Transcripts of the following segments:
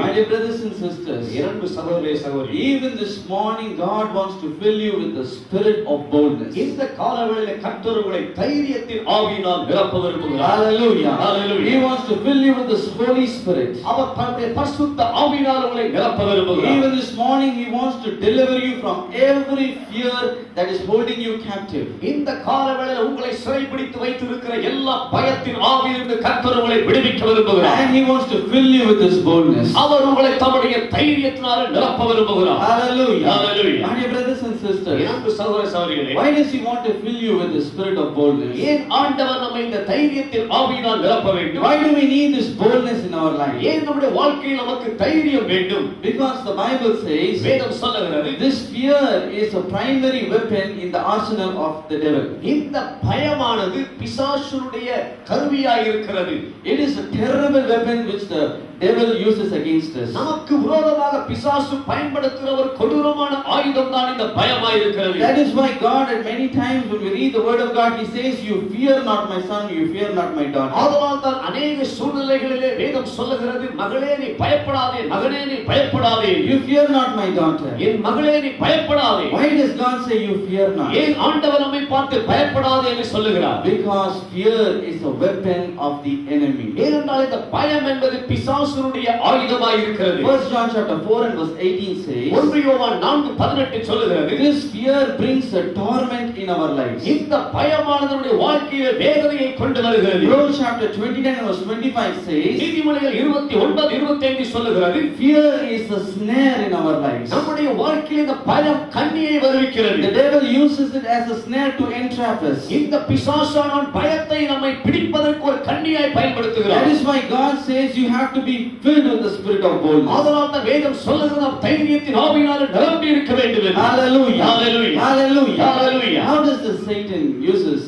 My dear brothers and sisters, இரண்டு சகோதரரே சகோதரி, even this morning God wants to fill you with the spirit of boldness. இந்த காலவேளையிலே கர்த்தர் உங்களை தைரியத்தின் ஆவியினால் நிரப்ப விரும்புகிறார். Hallelujah. Hallelujah. He wants to fill you with the Holy Spirit. அவர் தம்முடைய பரிசுத்த ஆவியினால் உங்களை நிரப்ப விரும்புகிறார். Even this morning He wants to deliver you from every fear that is holding you captive. இந்த காலவேளையிலே உங்களை சிறைப்பிடித்து வைத்திருக்கிற எல்லா பயத்தின் ஆவியிலிருந்து கர்த்தர் உங்களை விடுவிக்க விரும்புகிறார். And He wants to fill you with this boldness. அவர் உங்களை தம்முடைய தைரியத்தினால் நிரப்ப விரும்புகிறார். Hallelujah. Hallelujah. My dear brothers and sisters, இரண்டு சகோதர சகோதரிகளே, why does He want to fill you with the spirit of boldness? ஏன் ஆண்டவர் நம்மை இந்த தைரியத்தின் ஆவியினால் நிரப்ப வேண்டும்? Why do we need this boldness in our life? ஏன் நம்முடைய வாழ்க்கையில் நமக்கு தைரியம் வேண்டும்? Because the Bible says வேதம் சொல்லுகிறது, this fear is a primary weapon in the arsenal of the devil. இந்த பயமானது பிசாசுடைய கருவியாய் இருக்கிறது. It is a terrible weapon which the devil uses against us. நமக்கு விரோதமாக பிசாசு பயன்படுத்துகிற ஒரு கொடூரமான ஆயுதம் தான் இந்த பயமாய் இருக்கிறது. That is why God at many times when we read the word of God, He says, you fear not my son, you fear not my daughter. ஆதலால் தான் अनेक சூழ்நிலைகளிலே வேதம் சொல்லுகிறது, மகளே நீ பயப்படாதே, மகனே நீ பயப்படாதே, You fear not my daughter. என் மகளே நீ பயப்படாதே. Why does God say you fear not? ஏன் ஆண்டவர் நம்மை பார்த்து பயப்படாதே என்று சொல்லுகிறார்? Because fear is a weapon of the enemy. ஏனென்றால் இந்த பயம் என்பது பிசாசுடைய ஆயுதமாய் இருக்கிறது. 1 John chapter 4 and verse 18 says, 1 யோவான் 4:18 சொல்லுகிறது, this fear brings a torment in our lives. இந்த பயமானது நம்முடைய வாழ்க்கையிலே வேதனையை கொண்டு வருகிறது. Proverbs chapter 29 and verse 25 says, நீதிமொழிகள் 29:25 சொல்லுகிறது, fear is a snare in our lives. நம்முடைய வாழ்க்கையில் இந்த பயம் கண்ணியை வருவிக்கிறது. The devil uses it as a snare to entrap us. இந்த பிசாசானவன் பயத்தை நம்மை பிடிப்பதற்கு ஒரு கண்ணியாய் பயன்படுத்துகிறான். That is why God says you have to be filled with the spirit of boldness. அதனால்தான் தான் வேதம் சொல்லுகிறது, நாம் தைரியத்தின் ஆவியினாலே நிரம்பி இருக்க வேண்டும் என்று. Hallelujah. Hallelujah. Hallelujah. Hallelujah. How does the Satan uses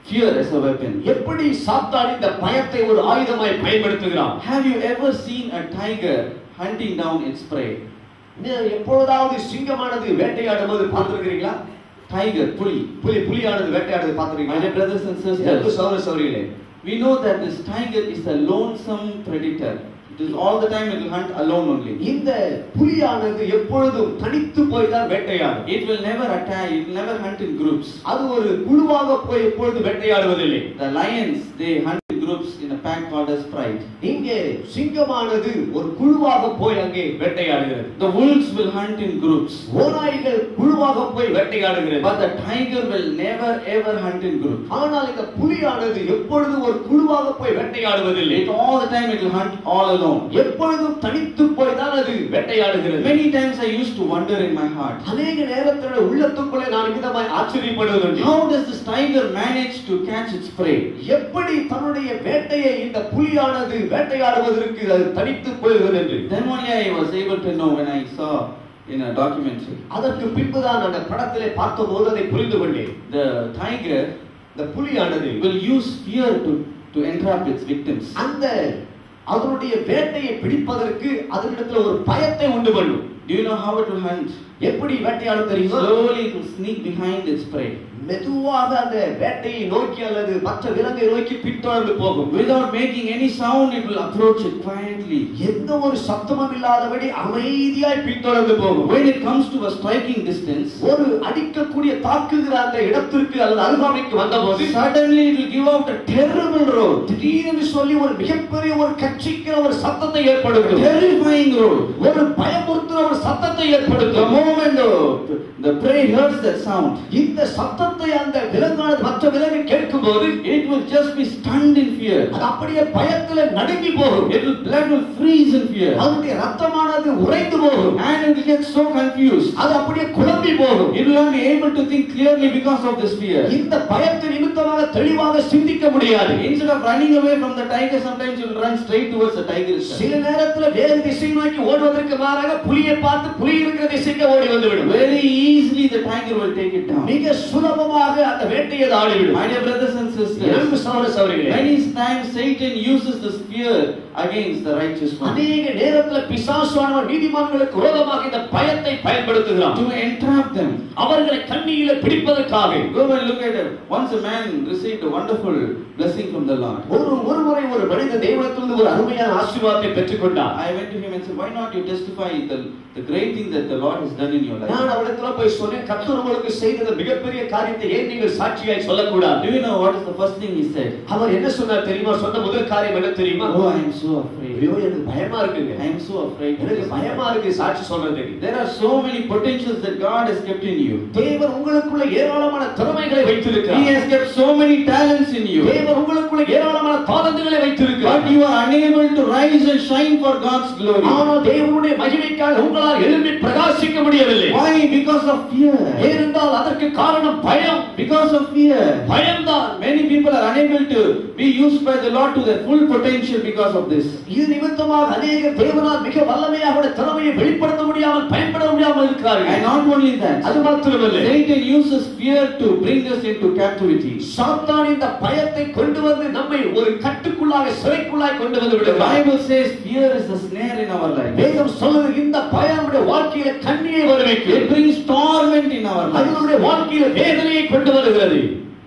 fear as a weapon? எப்படி சாத்தான் இந்த பயத்தை ஒரு ஆயுதமாய் பயன்படுத்துகிறான்? Have you ever seen a tiger hunting down its prey? எப்பொழுதாவது சிங்கமானது வேட்டையாடும்போது பார்த்திருக்கிறீங்களா? Tiger, புலியானது வேட்டையாடுவது My பார்த்திருக்கீங்களா? dear brothers and எனக்கு sisters, சகோதர சகோதரிகளே, we know that this tiger is a lonesome predator. It is all the time it will hunt alone only. இந்த புலியானது எப்பொழுதும் தனித்து போய் தான் வேட்டையாடும். It will never attack, it will never hunt in groups. அது ஒரு குழுவாக போய் எப்பொழுதும் வேட்டையாடுவதில்லை. The lions, they hunt in groups in a pack called as pride. இங்கே சிங்கமானது ஒரு குழுவாக போய் அங்கே வேட்டையாடுகிறது. The wolves will hunt in groups. ஓநாய்கள் குழுவாக போய் வேட்டையாடுகிறது. But the tiger will never ever hunt in groups. ஆனால் இந்த புலியானது எப்பொழுதும் ஒரு குழுவாக போய் வேட்டையாடுவதில்லை. It all the time it will hunt all alone. எப்பொழுதும் தனித்து போய் தான் அது வேட்டையாடுகிறது. Many times I used to wonder in my heart, அநேக நேரத்தில் உள்ளத்துக்குள்ளே நான் விதமாய் ஆச்சரியப்படுவதுண்டு. how does this tiger manage to catch its prey? எப்படி தன்னுடைய வேட்டையை இந்த புலியானது வேட்டையாடுவதற்கு அது தனித்து போகிறது என்று. Then only I was able to know when I saw in a documentary. அதற்கு பின்புதான் அந்த படத்திலே பார்த்தபோது அதை புரிந்து கொண்டேன். The tiger இந்த புலியானது will use fear to entrap its victims. அந்த அதனுடைய வேட்டையை பிடிப்பதற்கு அதனிடத்தில் ஒரு பயத்தை உண்டு பண்ணும். Do you know how it will hunt? எப்படி வேட்டையாடும் தெரியுமா? Slowly it will sneak behind its prey. மெதுவாக அந்த வேட்டையை நோக்கி அல்லது மற்ற விலங்கை நோக்கி பின்தொடர்ந்து போகும். Without making any sound, it will approach it quietly. எந்த ஒரு சத்தமும் இல்லாதபடி அமைதியாய் பின்தொடர்ந்து போகும். When it comes to a striking distance, ஒரு அடிக்கக்கூடிய தாக்குகிற அந்த இடத்திற்கு அல்லது அருகாமைக்கு வந்தபோது suddenly it will give out a terrible roar. திடீரென்று சொல்லி ஒரு மிகப்பெரிய ஒரு கட்சிக்கிற ஒரு சத்தத்தை ஏற்படுத்தும். Terrifying roar. ஒரு பயமுறுத்துற ஒரு சத்தத்தை The ஏற்படுத்தும். moment the prey hears that sound, இந்த சத்தத்தை அந்த விலங்கானது மற்ற விலங்கு கேட்கும்போது it will just be stunned in fear. அது அப்படியே பயத்துல நடுங்கி போகும். Blood will freeze in fear. அதனுடைய ரத்தமானது உறைந்து போகும். And it will get so confused. அது அப்படியே குழம்பி போகும். It will not be able to think clearly because of this fear. இந்த பயத்தின் நிமித்தமாக தெளிவாக சிந்திக்க முடியாது. Instead of running away from the tiger, sometimes you will run straight towards the tiger itself. சில நேரத்துல வேறு திசை நோக்கி ஓடுவதற்கு மாறாக புலியை பார்த்து புலி இருக்கிற திசைக்கு ஓடி வந்துவிடும். Very easily the tiger will take it down. மிக சுலபமாக அந்த வேட்டையை அது ஆடிவிடும். My dear brothers and sisters, அன்பு சகோதர சகோதரிகளே, many times Satan uses this fear against the righteous one. அநேக நேரத்தில் பிசாசானவன் நீதிமான்களுக்கு விரோதமாக இந்த பயத்தை பயன்படுத்துகிறான். To entrap them. அவர்களை கண்ணியிலே பிடிப்பதற்காக. Go and look at it. Once a man received a wonderful blessing from the Lord. ஒரு முறை ஒரு மனிதன் தேவனிடத்திலிருந்து ஒரு அருமையான ஆசீர்வாதத்தை பெற்றுக்கொண்டார். I went to him and said, why not you testify the great thing that the Lord has done in your life? நான் அவரிடத்துல போய் சொன்னேன், கர்த்தர் உங்களுக்கு செய்த மிகப்பெரிய காரியத்தை ஏன் நீங்கள் சாட்சியாய் சொல்லக்கூடாது? Do you know what is the first thing he said? அவர் என்ன சொன்னார் தெரியுமா? சொன்ன முதல் காரியம் என்ன தெரியுமா? Oh, I am so afraid. ஐயோ, எனக்கு பயமா இருக்குங்க. I am so afraid. எனக்கு பயமா இருக்கு சாட்சி சொல்றதுக்கு. There are so many potentials that God has kept in you. தேவன் உங்களுக்குள்ள ஏராளமான திறமைகளை வைத்திருக்கிறார். He has kept so many talents in you. தேவன் உங்களுக்குள்ள ஏராளமான தாளந்துகளை வைத்திருக்கிறார். But you are unable to rise and shine for God's glory. ஆனால் தேவனுடைய மகிமைக்காக உங்களால் எழும்பி பிரகாசிக்க முடியவில்லை. Why? Because of fear. ஏனென்றால் அதற்கு காரணம் பயம். Because of fear. பயம்தான். Many people are unable to be used by the Lord to their full potential because of this. இது நிமித்தமாக அநேக தேவனால் மிக வல்லமையாக அவருடைய திறமையை வெளிப்படுத்த முடியாமல் பயன்பட முடியாமல் இருக்கிறார்கள். And not only that, அது மாத்திரமல்ல, Satan uses fear to bring us into captivity. சாத்தான் இந்த பயத்தை கொண்டு வந்து நம்மை ஒரு கட்டுக்குள்ளாக சிறைக்குள்ளாய் கொண்டு வந்து The விடுகிறார். Bible says fear is a snare in our life. வேதம் சொல்லுது இந்த பயம் நம்முடைய வாழ்க்கையில கண்ணியை வரவைக்கும். It brings torment in our அது life. நம்முடைய வாழ்க்கையில வேதனையை கொண்டு வருகிறது.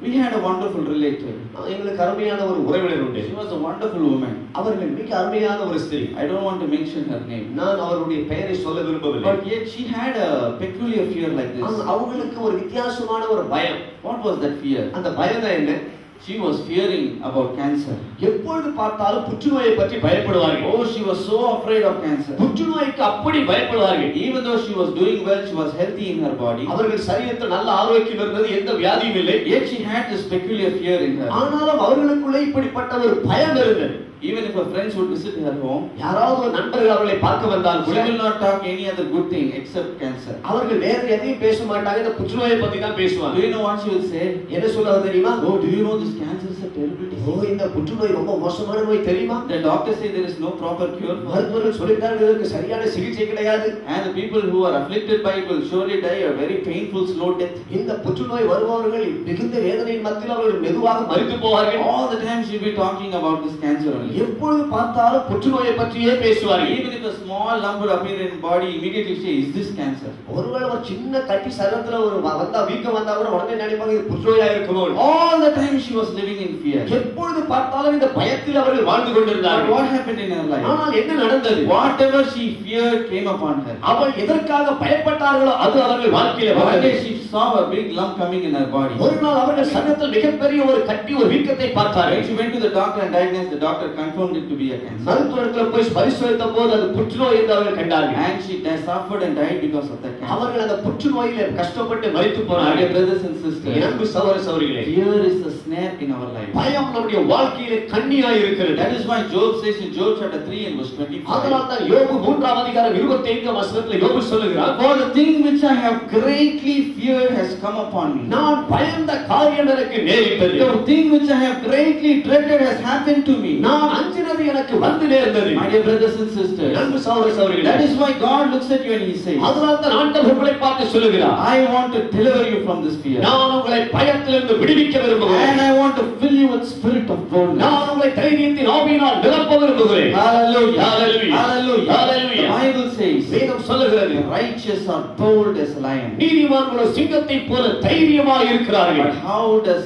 We had a wonderful relative. எங்களுக்கு அருமையான ஒரு உறவினர் உண்டு. She was a wonderful woman. அவர்கள் மிக அருமையான ஒரு ஸ்திரீ. I don't want to mention her name. நான் அவருடைய பெயரை சொல்ல விரும்பவில்லை. But yet she had a peculiar fear like this. அவங்களுக்கு ஒரு வித்தியாசமான ஒரு பயம். What was that fear? அந்த பயம் என்ன? She was fearing about cancer. எப்பொழுது பார்த்தாலும் புற்றுநோயை பற்றி பயப்படுவார்கள். Oh, she was so afraid of cancer. புற்றுநோய்க்கு அப்படி பயப்படுவார்கள். Even though she was doing well, she was healthy in her body. அவர்கள் சரீரத்தில் நல்ல ஆரோக்கியம் இருந்தது, எந்த வியாதியும் இல்லை. Yet she had this peculiar fear in her. ஆனாலும் அவர்களுக்குள்ளே இப்படிப்பட்ட ஒரு பயம் இருந்தது. Even if her friends would visit her home, யாராவது ஒரு நண்பர்கள் அவர்களை பார்க்க வந்தால் she will not talk any other good thing except cancer. அவர்கள் வேற எதையும் பேச மாட்டாங்க, இந்த புற்றுநோயை பத்தி தான் பேசுவாங்க. Do you know what she will say? என்ன சொல்றது தெரியுமா? Oh, do you know this cancer is a terrible disease? ஓ, இந்த புற்றுநோய் ரொம்ப மோசமான நோய் தெரியுமா? The doctors say there is no proper cure for it. மருத்துவர்கள் சொல்லிட்டார்கள் இதற்கு சரியான சிகிச்சை கிடையாது. And the people who are afflicted by it will surely die a very painful slow death. இந்த புற்றுநோய் வருபவர்கள் மிகுந்த வேதனையின் மத்தியில் அவர்கள் மெதுவாக மரித்து போவார்கள். All the time she will be talking about this cancer only. எப்பொழுது பார்த்தாலும் புற்றுநோயை பற்றியே பேசுவார்கள். Even if a small lump would appear in body, immediately say, is this cancer? ஒருவேளை ஒரு சின்ன கட்டி சரத்துல ஒரு வந்தா வீக்கம் வந்தா கூட உடனே நினைப்பாங்க இது புற்றுநோயா இருக்குமோ. All the time she was living in fear. எப்பொழுது பார்த்தாலும் இந்த பயத்தில் அவர்கள் வாழ்ந்து But கொண்டிருந்தார்கள். what happened in her life? ஆனால் என்ன நடந்தது? Whatever she feared came upon her. அவள் எதற்காக பயப்பட்டார்களோ அது அவர்கள் வாழ்க்கையில One வந்தது. day she saw a big lump coming in her body. ஒரு நாள் அவர்கள் சரீரத்தில் மிகப்பெரிய ஒரு கட்டி ஒரு வீக்கத்தை When பார்த்தார்கள். she went to the doctor and diagnosed, the doctor confirmed it to be a cancer. மருத்துவத்தில் போய் பரிசோதித்த போது அது புற்றுநோய் என்று அவர்கள் கண்டார்கள். And she suffered and died because of that cancer. அவர்கள் அந்த புற்றுநோயில கஷ்டப்பட்டு மரித்து My dear போனார்கள். brothers and sisters, அன்பு சகோதர சகோதரிகளே, fear is a snare in our life. பயம் நம்முடைய வாழ்க்கையிலே கண்ணியாய் இருக்கிறது. That is why Job says in Job chapter 3 and verse 25, அதனால் தான் யோபு 3ஆம் அதிகாரம் 25ஆம் வசனத்தில் யோபு சொல்லுகிறார், for the thing which I have greatly feared has come upon me. நான் பயந்த காரியம் எனக்கு நேரிட்டது. The thing which I have greatly dreaded has happened to me. நான் அஞ்சினது எனக்கு வந்து நேர்ந்தது. My dear brothers and sisters, அன்பு சகோதர சகோதரிகளே, that is why God looks at you and He says, அதனால் தான் ஆண்டவர் உங்களை பார்த்து சொல்லுகிறார், I want to deliver you from this fear. நான் உங்களை பயத்திலிருந்து விடுவிக்க விரும்புகிறேன். And I want to fill you with spirit of boldness. நான் உங்களை தைரியத்தின் ஆவியினால் நிரப்ப விரும்புகிறேன். Hallelujah. Hallelujah. Hallelujah. Hallelujah. The Bible says, வேதம் சொல்லுகிறது, the righteous are bold as a lion. நீதிமான்களோ சிங்கத்தை போல தைரியமாய் இருக்கிறார்கள். But how does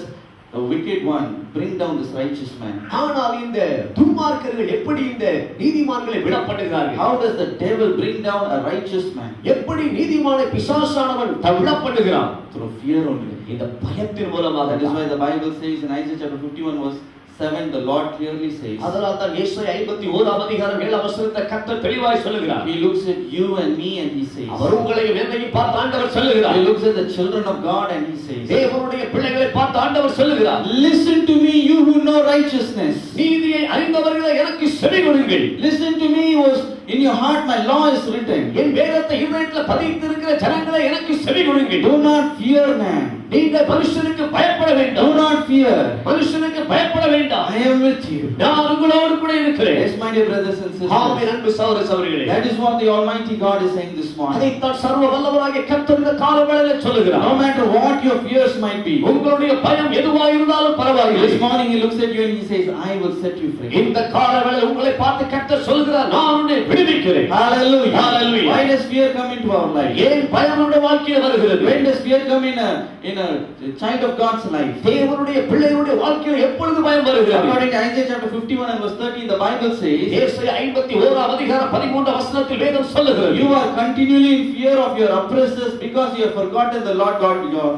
the wicked one bring down this righteous man? ஆனால் இந்த துன்மார்க்கர்கள் எப்படி இந்த நீதிமான்களை விடப்படுகிறார்கள்? How does the devil bring down a righteous man? எப்படி நீதிமானை பிசாசானவன் விடப்படுகிறான்? Through fear only. இந்த பயத்தின் மூலமாக. That is why the Bible says in Isaiah chapter 51 verse 7, the Lord clearly says, அதனால் தான் ஏசாயா 51ஆம் அதிகாரம் 7ஆம் வசனத்தை கர்த்தர் தெளிவாய் சொல்லுகிறார். He looks at you and me and He says, அவர் உங்களையும் என்னையும் பார்த்து ஆண்டவர் சொல்லுகிறார். He looks at the children of God and He says, தேவனுடைய பிள்ளைகளை பார்த்து ஆண்டவர் சொல்லுகிறார், listen to me, you who know righteousness. நீதியை அறிந்தவர்களே எனக்கு செவி கொடுங்கள். Listen to me, was in your heart my law is written. என் வேதத்தை இதயத்தில் பதித்திருக்கிற ஜனங்களே எனக்கு செவி கொடுங்கள். Do not fear man. நீங்கள் மனுஷனுக்கு பயப்பட வேண்டாம். Do not fear. மனுஷனுக்கு பயப்பட வேண்டாம். I am with you. நான் உங்களோடு கூட இருக்கிறேன். Yes, my dear brothers and sisters. ஆமென். அன்பு சகோதர சகோதரிகளே, That is what the Almighty God is saying this morning. அதைத்தான் சர்வ வல்லவராகிய கர்த்தர் இந்த காலவேளையில் சொல்லுகிறார். No matter what your fears might be, உங்களுடைய பயம் எதுவாக இருந்தாலும் பரவாயில்லை. this morning he looks at you and he says, I will set you free. இந்த காலவேளையில் உங்களை பார்த்து கர்த்தர் சொல்கிறார், நான் உன்னை விடுவிக்கிறேன். Hallelujah. Hallelujah. Why does fear come into our life? ஏன் பயம் நம்முடைய வாழ்க்கையில் வருகிறது? When does fear come in a child of God's life? தேவனுடைய பிள்ளைகளுடைய வாழ்க்கையில் எப்பொழுது பயம் வருகிறது? According to Isaiah chapter 51 and verse 30, the Bible says, ஏசாயா 51 அதிகாரம் 13 வசனத்தில் வேதம் சொல்லுகிறது, you are continually in fear of your oppressors because you have forgotten the Lord God your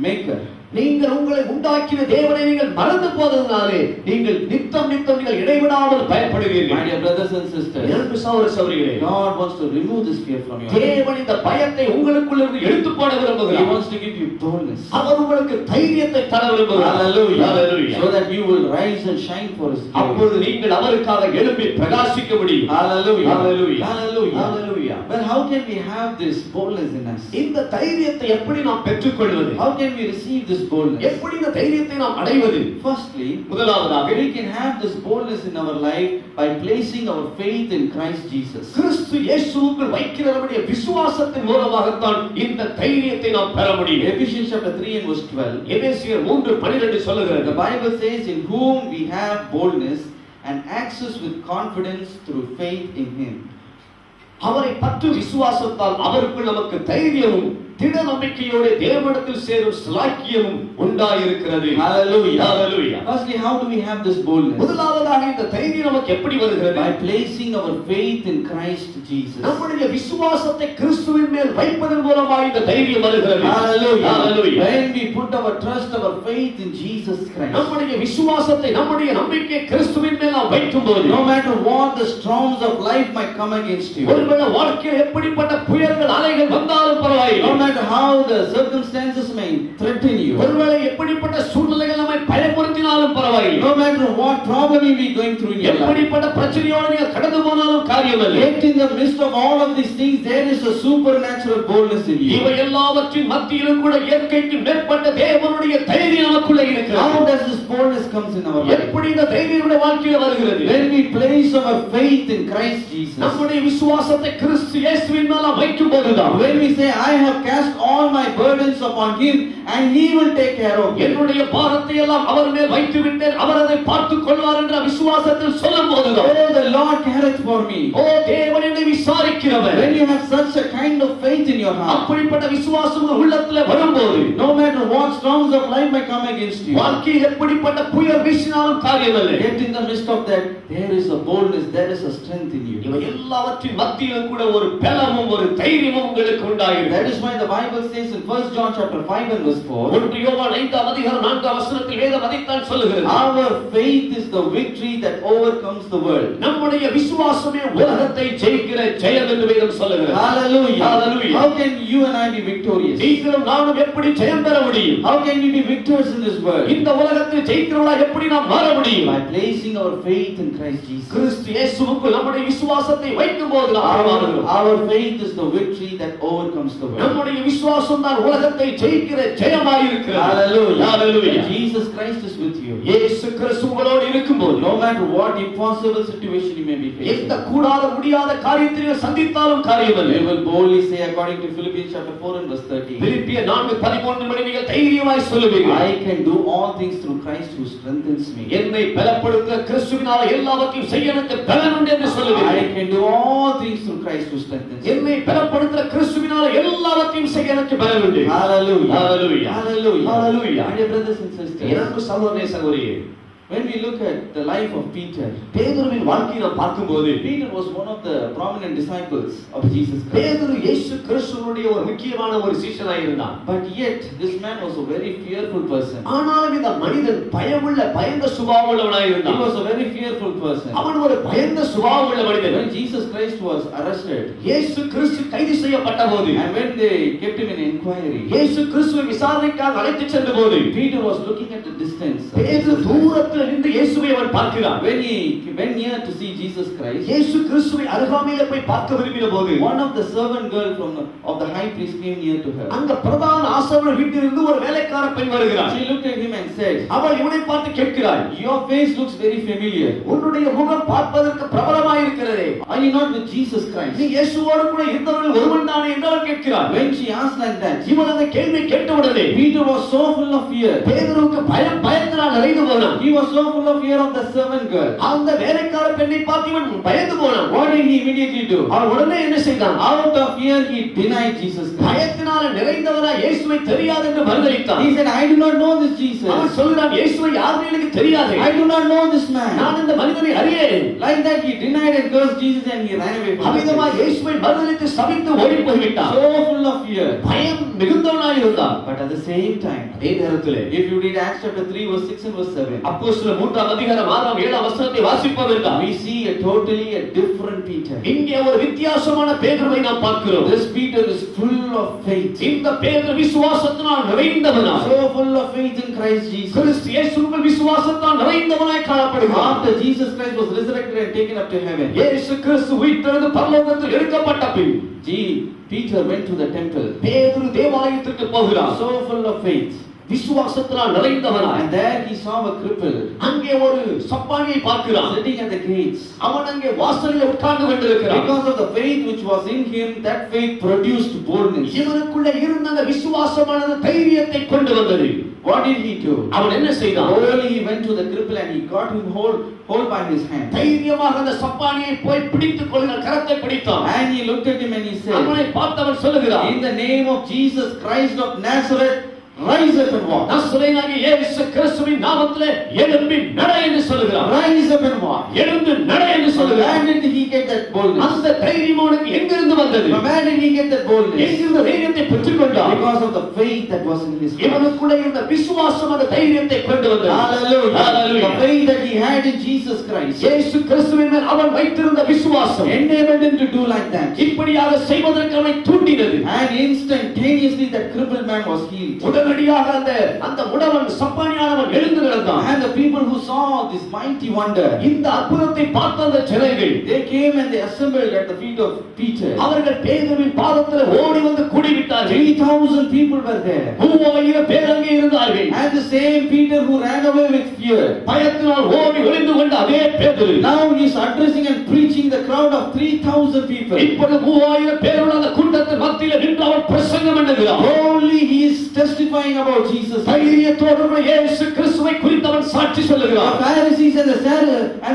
maker. நீங்கள் உங்களை உண்டாக்கின தேவனை நீங்கள் மறந்து போனதினாலே நீங்கள் நித்தம் நீங்கள் இடைவிடாமல் பயப்படுவீர்கள். My dear brothers and sisters, அன்பு சகோதர சகோதரிகளே, God wants to remove this fear from you. தேவன் இந்த பயத்தை உங்களுக்குள்ள இருந்து எடுத்து போட He விரும்புகிறார். wants to give you boldness. அவர் உங்களுக்கு தைரியத்தை தர விரும்புகிறார். Hallelujah. Hallelujah. So that you will rise and shine for His glory. அப்பொழுது நீங்கள் அவருக்காக எழும்பி பிரகாசிக்க முடியும். Hallelujah. Hallelujah. Hallelujah. Hallelujah. But how can we have this boldness in us? இந்த தைரியத்தை எப்படி நாம் பெற்றுக்கொள்வது? How can we receive this boldness? எப்படி இந்த தைரியத்தை நாம் அடைவது? Firstly, முதலாவதாக we can have this boldness in our life by placing our faith in Christ Jesus. கிறிஸ்து இயேசுவுக்குள் வைக்கிற நம்முடைய விசுவாசத்தின் மூலமாகத்தான் இந்த தைரியத்தை நாம் பெற முடியும். Ephesians chapter 3 and verse 12. எபேசியர் 3:12 சொல்லுகிறது, The Bible says, in whom we have boldness and access with confidence through faith in Him. அவரை பற்றி விசுவாசத்தால் அவருக்குள் நமக்கு தைரியமும் திட நம்பிக்கையோடு தேவனிடத்தில் சேரும் ஸ்லாக்கியமும் உண்டாயிருக்கிறது. Hallelujah. Hallelujah. Firstly, how do we have this boldness? முதலாவதாக இந்த தைரியம் நமக்கு எப்படி வருகிறது? By placing our faith in Christ Jesus. நம்முடைய விசுவாசத்தை கிறிஸ்துவின் மேல் வைப்பதன் மூலமாக இந்த தைரியம் வருகிறது. Hallelujah. Hallelujah. When we put our trust, our faith in Jesus Christ. நம்முடைய விசுவாசத்தை நம்முடைய நம்பிக்கை கிறிஸ்துவின் மேல் நாம் வைக்கும்போது, no matter what the storms of life might come against you, ஒருவேளை வாழ்க்கையில் எப்படிப்பட்ட புயல்கள் அலைகள் வந்தாலும் பரவாயில்லை, no matter how the circumstances may threaten you, ஒருவேளை எப்படிப்பட்ட சூழ்நிலைகள் நம்மை பயமுறுத்தினாலும் பரவாயில்லை, no matter what problem you be going through in your life, எப்படிப்பட்ட பிரச்சனையோடு நீங்கள் கடந்து போனாலும் காரியமில்லை, yet in the midst of all of these things there is a supernatural boldness in you. இவை எல்லாவற்றின் மத்தியிலும் கூட இயற்கைக்கு மேற்பட்ட தேவனுடைய தைரியம் நமக்குள்ளே இருக்கிறது. How does this boldness comes in our life? எப்படி இந்த தைரியம் நம்முடைய வாழ்க்கையில் வருகிறது? When we place our faith in Christ Jesus. நம்முடைய விசுவாசத்தை கிறிஸ்து இயேசுவின் மேல் வைக்கும்போதுதான், when we say, I have cast all my burdens upon Him and He will take care of me, என்னுடைய பாரத்தை எல்லாம் அவர் மேல் வைத்து விட்டேன், அவர் அதை பார்த்துக் கொள்வார் என்ற விசுவாசத்தில் சொல்லும்போதுதான், oh, the Lord careth for me. ஓ தேவன் என்னை விசாரிக்கிறவர். When you have such a kind of faith in your heart, அப்படிப்பட்ட விசுவாசம் உங்கள் உள்ளத்திலே வரும்போது, no matter what storms of life may come against you, வாழ்க்கையில் எப்படிப்பட்ட புயல் வீசினாலும் காரியமில்லை, yet in the midst of that there is a boldness, there is a strength in you. இவை எல்லாவற்றின் மத்தியிலும் கூட ஒரு பலமும் ஒரு தைரியமும் உங்களுக்கு உண்டாகிறது. That is why the Bible says in 1 John chapter 5 and verse 4, 1 யோவான் 5 அதிகாரம் 4 வசனத்தில் வேதம் அதைத்தான் சொல்லுகிறது, our faith is the victory that overcomes the world. நம்முடைய விசுவாசமே உலகத்தை ஜெயிக்கிற ஜெயம் என்று வேதம் சொல்லுகிறது. Hallelujah. Hallelujah. How can you and I be victorious? நீங்களும் நானும் எப்படி ஜெயம் பெற முடியும்? How can we be victors in this world? இந்த உலகத்தில் ஜெயிக்கிறவர்களாக எப்படி நாம் மாற முடியும்? By placing our faith in Christ Jesus. கிறிஸ்து இயேசுவுக்குள் நம்முடைய விசுவாசத்தை வைக்கும்போது நாம் மாறுகிறோம். Our faith is the victory that overcomes the world. நம்முடைய விசுவாசம் தான் உலகத்தை ஜெயிக்கிற ஜெயமாய் இருக்கிறது. Hallelujah. Hallelujah. Jesus Christ is with you. இயேசு கிறிஸ்து உங்களோடு இருக்கும்போது, no matter what impossible situation you may be facing, எந்த கூடாத முடியாத காரியத்தை நீங்கள் சந்தித்தாலும் காரியமில்லை, you will boldly say according to Philippians chapter 4 and verse 13, பிலிப்பியர் 4:13 படி நீங்கள் தைரியமாய் சொல்லுவீர்கள், I can do all things through Christ who strengthens me. என்னை பலப்படுத்துகிற கிறிஸ்துவினால் எல்லாவற்றையும் செய்ய எனக்கு பலன் உண்டு என்று சொல்லுவீர்கள். I can do all things through Christ who strengthens me. என்னை பலப்படுத்துகிற கிறிஸ்துவினால் எல்லாவற்றையும் செய்ய எனக்கு பலன் உண்டு. Hallelujah. Hallelujah. Hallelujah. Hallelujah. My dear brothers and sisters, எனக்கு சகோதரனே சகோதரியே, when we look at the life of Peter, பேதுருவின் வாழ்க்கையை நாம் பார்க்கும்போது, Peter was one of the prominent disciples of Jesus Christ. பேதுரு இயேசு கிறிஸ்துவினுடைய ஒரு முக்கியமான ஒரு சீஷனாய் இருந்தான். But yet this man was a very fearful person. ஆனாலும் இந்த மனிதன் பயமுள்ள பயந்த சுபாவமுள்ளவனாய் He இருந்தான். was a very fearful person. அவன் ஒரு பயந்த சுபாவமுள்ள மனிதன். When Jesus Christ was arrested, இயேசு கிறிஸ்து கைது செய்யப்பட்டபோது, and when they kept him in inquiry, இயேசு கிறிஸ்துவை விசாரணைக்காக அழைத்துச் சென்றபோது, Peter was looking at the distance. பேதுரு தூரத்தில் பக்கத்தில் நின்று இயேசுவை அவன் பார்க்கிறான். When he went near to see Jesus Christ, இயேசு கிறிஸ்துவை அருகாமையிலே போய் பார்க்க விரும்பின போது one of the servant girl of the high priest came near to her. அங்க பிரதான ஆசாரியர் வீட்டிலிருந்து ஒரு வேலைக்கார பெண் வருகிறார். She looked at him and said, அவள் இவனை பார்த்து கேட்கிறாள், your face looks very familiar. உன்னுடைய முகம் பார்ப்பதற்கு பிரபலமாய் இருக்கிறதே. Are you not with Jesus Christ? நீ இயேசுவோடு கூட இருந்தவர்கள் ஒருவன் தானே என்று அவள் கேட்கிறாள். When she asked like that, இவன் அந்த கேள்வியை கேட்டவுடனே Peter was so full of fear. பேதுருவுக்கு பயத்தினால் நிறைந்து போனான். He was so full of fear of the servant girl. அந்த வேலைக்கார பெண்ணை பார்த்து இவன் பயந்து போனான். What did he immediately do? அவன் உடனே என்ன செய்தான்? Out of fear he denied Jesus Christ. பயத்தினால் நிறைந்தவனாய் இயேசுவை தெரியாது என்று மறுதலித்தான். He said, I do not know this Jesus. அவன் சொல்றான், இயேசுவை யாருன்னு எனக்கு தெரியாது. I do not know this man. நான் இந்த மனிதனை அறியேன். Like that he denied and cursed Jesus and he ran away from him. அவிதமாய் இயேசுவை மறுதலித்து சபித்து ஓடி போய்விட்டான். So full of fear. பயம் மிகுந்தவனாய் இருந்தான். But at the same time, அதே நேரத்திலே if you read Acts chapter 3 verse 6 and verse 7, அப்போஸ்தலர் 3ஆம் அதிகாரம் 6ஆம் 7ஆம் வசனத்தை வாசிப்போம் என்றால் we see a totally different Peter. இங்கே ஒரு வித்தியாசமான பேதுருவை நாம் பார்க்கிறோம். This Peter is full of faith. இந்த பேதுரு விசுவாசத்தினால் நிறைந்தவனாய், So full of faith in Christ Jesus. கிறிஸ்து இயேசுவுக்குள் விசுவாசத்தால் நிறைந்தவனாய் காணப்படுகிறான். After Jesus Christ was resurrected and taken up to heaven, இயேசு கிறிஸ்து உயிர்த்தெழுந்து பரலோகத்தில் எடுக்கப்பட்ட பின் Peter went to the temple. பேதுரு தேவாலயத்திற்கு போகிறான். So full of faith. விசுவாசத்தினால் நிறைந்தவனாய். And there he saw a cripple அங்கே ஒரு சப்பானியை பார்க்கிறான். sitting at the gates. அவன் அங்கே வாசலில் உட்கார்ந்து கொண்டிருக்கிறான். Because of the faith which was in him, that faith produced boldness. இவனுக்குள்ள இருந்த அந்த விசுவாசமானது தைரியத்தை கொண்டு வந்தது. What did he do? அவன் என்ன செய்தான்? Boldly he went to the cripple and he got him hold by his hand. தைரியமாக அந்த சப்பானியை போய் பிடித்துக் கொள்ளுங்கள், கரத்தை பிடித்தான். And he looked at him and he said, அவனை பார்த்தவன் சொல்லுகிறான், in the name of Jesus Christ of Nazareth, rise up and walk. நசரேயனாகிய இயேசு கிறிஸ்துவின் நாமத்திலே எழும்பி நட என்று சொல்லுகிறான். Rise up and walk. எழுந்து நட என்று சொல்லுகிறான். Where did he get that boldness? அந்த தைரியம் அவனுக்கு எங்கிருந்து வந்தது? Where did he get that boldness? எங்கிருந்து தைரியத்தை பெற்றுக்கொண்டான்? Because of the faith that was in his heart. இவனுக்குள்ள இருந்த விசுவாசம் அந்த தைரியத்தை கொண்டு வந்தது. Hallelujah. Hallelujah. The faith that he had in Jesus Christ. இயேசு கிறிஸ்துவின் மேல் அவன் வைத்திருந்த விசுவாசம் enabled him to do like that. இப்படியாக செய்வதற்கு அவனை தூண்டினது. And instantaneously that crippled man was healed. உடனடியாக அந்த முடவன் சப்பானியானவன் எழுந்து நடந்தான். And the people who saw this mighty wonder, இந்த அற்புதத்தை பார்த்த அந்த ஜனங்கள், they came and they assembled at the feet of Peter. அவர்கள் பேதுருவின் பாதத்தில் ஓடி வந்து கூடிவிட்டார்கள். 3,000 people were there. 3000 பேர் அங்கே இருந்தார்கள். And the same Peter who ran away with fear, பயத்தினால் ஓடி ஒளிந்து கொண்ட அதே பேதுரு, now he is addressing and preaching the crowd of 3,000 people. இப்பொழுது 3000 பேருள்ள அந்த கூட்டத்தின் மத்தியில் நின்று அவர் பிரசங்கம் பண்ணுகிறார். Only he is testifying about Jesus. தைரியத்தோடு இயேசு கிறிஸ்துவை குறித்து அவன் சாட்சி சொல்லுகிறார். The Pharisees and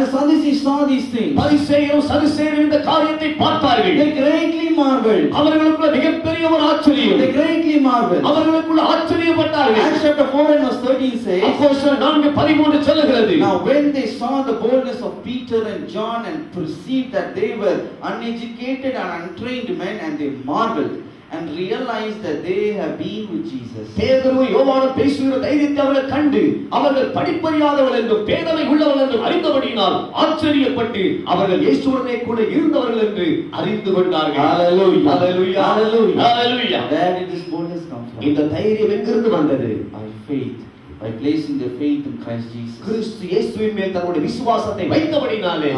the Sadducees saw these things. பரிசேயரும் சதுசேயரும் இந்த காரியத்தை பார்த்தார்கள். They greatly marveled. அவர்களுக்குள்ள மிகப்பெரிய ஒரு ஆச்சரியம். They greatly marveled. அவர்களுக்குள்ள ஆச்சரியப்பட்டார்கள். Acts chapter 4 and verse 13 says, அப்போஸ்தலர் 4:13 சொல்லுகிறது, now when they saw the boldness of Peter and John and perceived that they were uneducated and untrained men, and they marveled and realized that they have been with Jesus. பேதுரு யோவானும் பேசுகிற தைரியத்தை அவர்கள் கண்டு அவர்கள் படிப்பறியாதவர்கள் என்றும் பேதமை உள்ளவர்கள் என்றும் அறிந்தபடியினால் ஆச்சரியப்பட்டு அவர்கள் இயேசுவுடனே கூட இருந்தவர்கள் என்று அறிந்து கொண்டார்கள். Hallelujah. Hallelujah. Hallelujah. Hallelujah. Where did this boldness come from? இந்த தைரியம் எங்கிருந்து வந்தது? By faith. By placing their faith in Christ Jesus. கிறிஸ்து இயேசுவின் மேல் தன்னுடைய விசுவாசத்தை வைத்தபடினாலே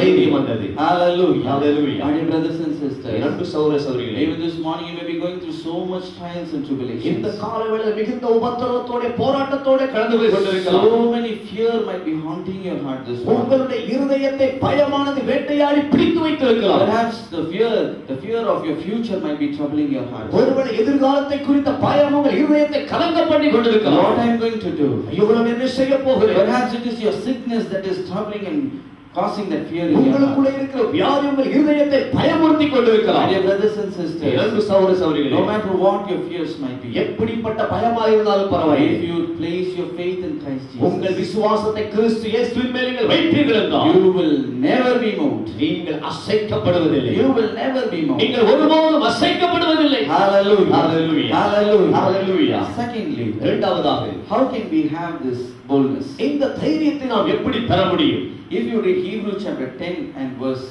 தைரியம் வந்தது. Hallelujah. Hallelujah. My dear brothers and sisters, அன்பு சகோதர சகோதரிகளே, even this morning you may be going through so much trials and tribulations. இந்த காலவேளையில் மிகுந்த உபத்திரவத்தோட போராட்டத்தோட கடந்து போய் கொண்டிருக்கலாம். So many fear might be haunting your heart this morning. உங்களுடைய இருதயத்தை பயமானது வேட்டையாடி பிடித்து வைத்திருக்கலாம். Perhaps the fear of your future might be troubling your heart. ஒருவேளை எதிர்காலத்தை குறித்த பயம் உங்கள் இருதயத்தை கலங்க பண்ணி கொண்டிருக்கலாம். What I am going to do? ஐயோ நான் என்ன செய்ய போகிறேன்? Perhaps it is your sickness that is troubling and causing that fear in your உங்களுக்குள்ள heart. இருக்கிற வியாதி உங்கள் இருதயத்தை பயமுறுத்தி கொண்டிருக்கலாம். My dear brothers and sisters, அன்பு சகோதர சகோதரிகளே, no matter what your fears might be, எப்படிப்பட்ட பயமா இருந்தாலும் பரவாயில்லை, if you place your faith in Christ உங்கள் Jesus, விசுவாசத்தை கிறிஸ்து இயேசுவின் மேல் நீங்கள் வைப்பீர்கள் என்றால் you will never be moved. நீங்கள் அசைக்கப்படுவதில்லை. You will never be moved. நீங்கள் ஒருபோதும் அசைக்கப்படுவதில்லை. Hallelujah. Hallelujah. Hallelujah. Hallelujah. Secondly, இரண்டாவதாக, how can we have this boldness? இந்த தைரியத்தை நாம் எப்படி பெற முடியும்? If you read Hebrews chapter 10 and verse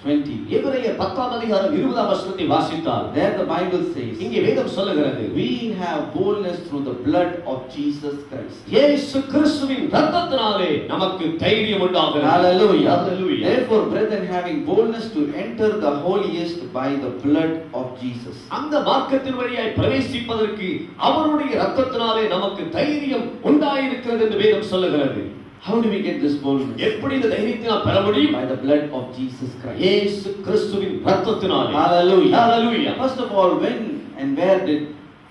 20. எபிரேயர் 10ஆம் அதிகாரம் 20ஆம் வசனத்தை வாசித்தால் There the Bible says, இங்கே வேதம் சொல்லுகிறது, we have boldness through the blood of Jesus Christ. இயேசு கிறிஸ்துவின் இரத்தத்தினாலே நமக்கு தைரியம் உண்டாகிறது. Hallelujah. Hallelujah. Therefore, brethren, having boldness to enter the holiest by the blood of Jesus. அந்த மார்க்கத்தின் வழியாய் பிரவேசிப்பதற்கு அவருடைய இரத்தத்தினாலே நமக்கு தைரியம் உண்டாயிருக்கிறது என்று வேதம் சொல்லுகிறது. How do we get this boldness? எப்படி இந்த தைரியத்தை நாம் பெற முடியும்? By the blood of Jesus Christ. இயேசு கிறிஸ்துவின் இரத்தத்தினாலே. Hallelujah. Hallelujah. First of all, when and where did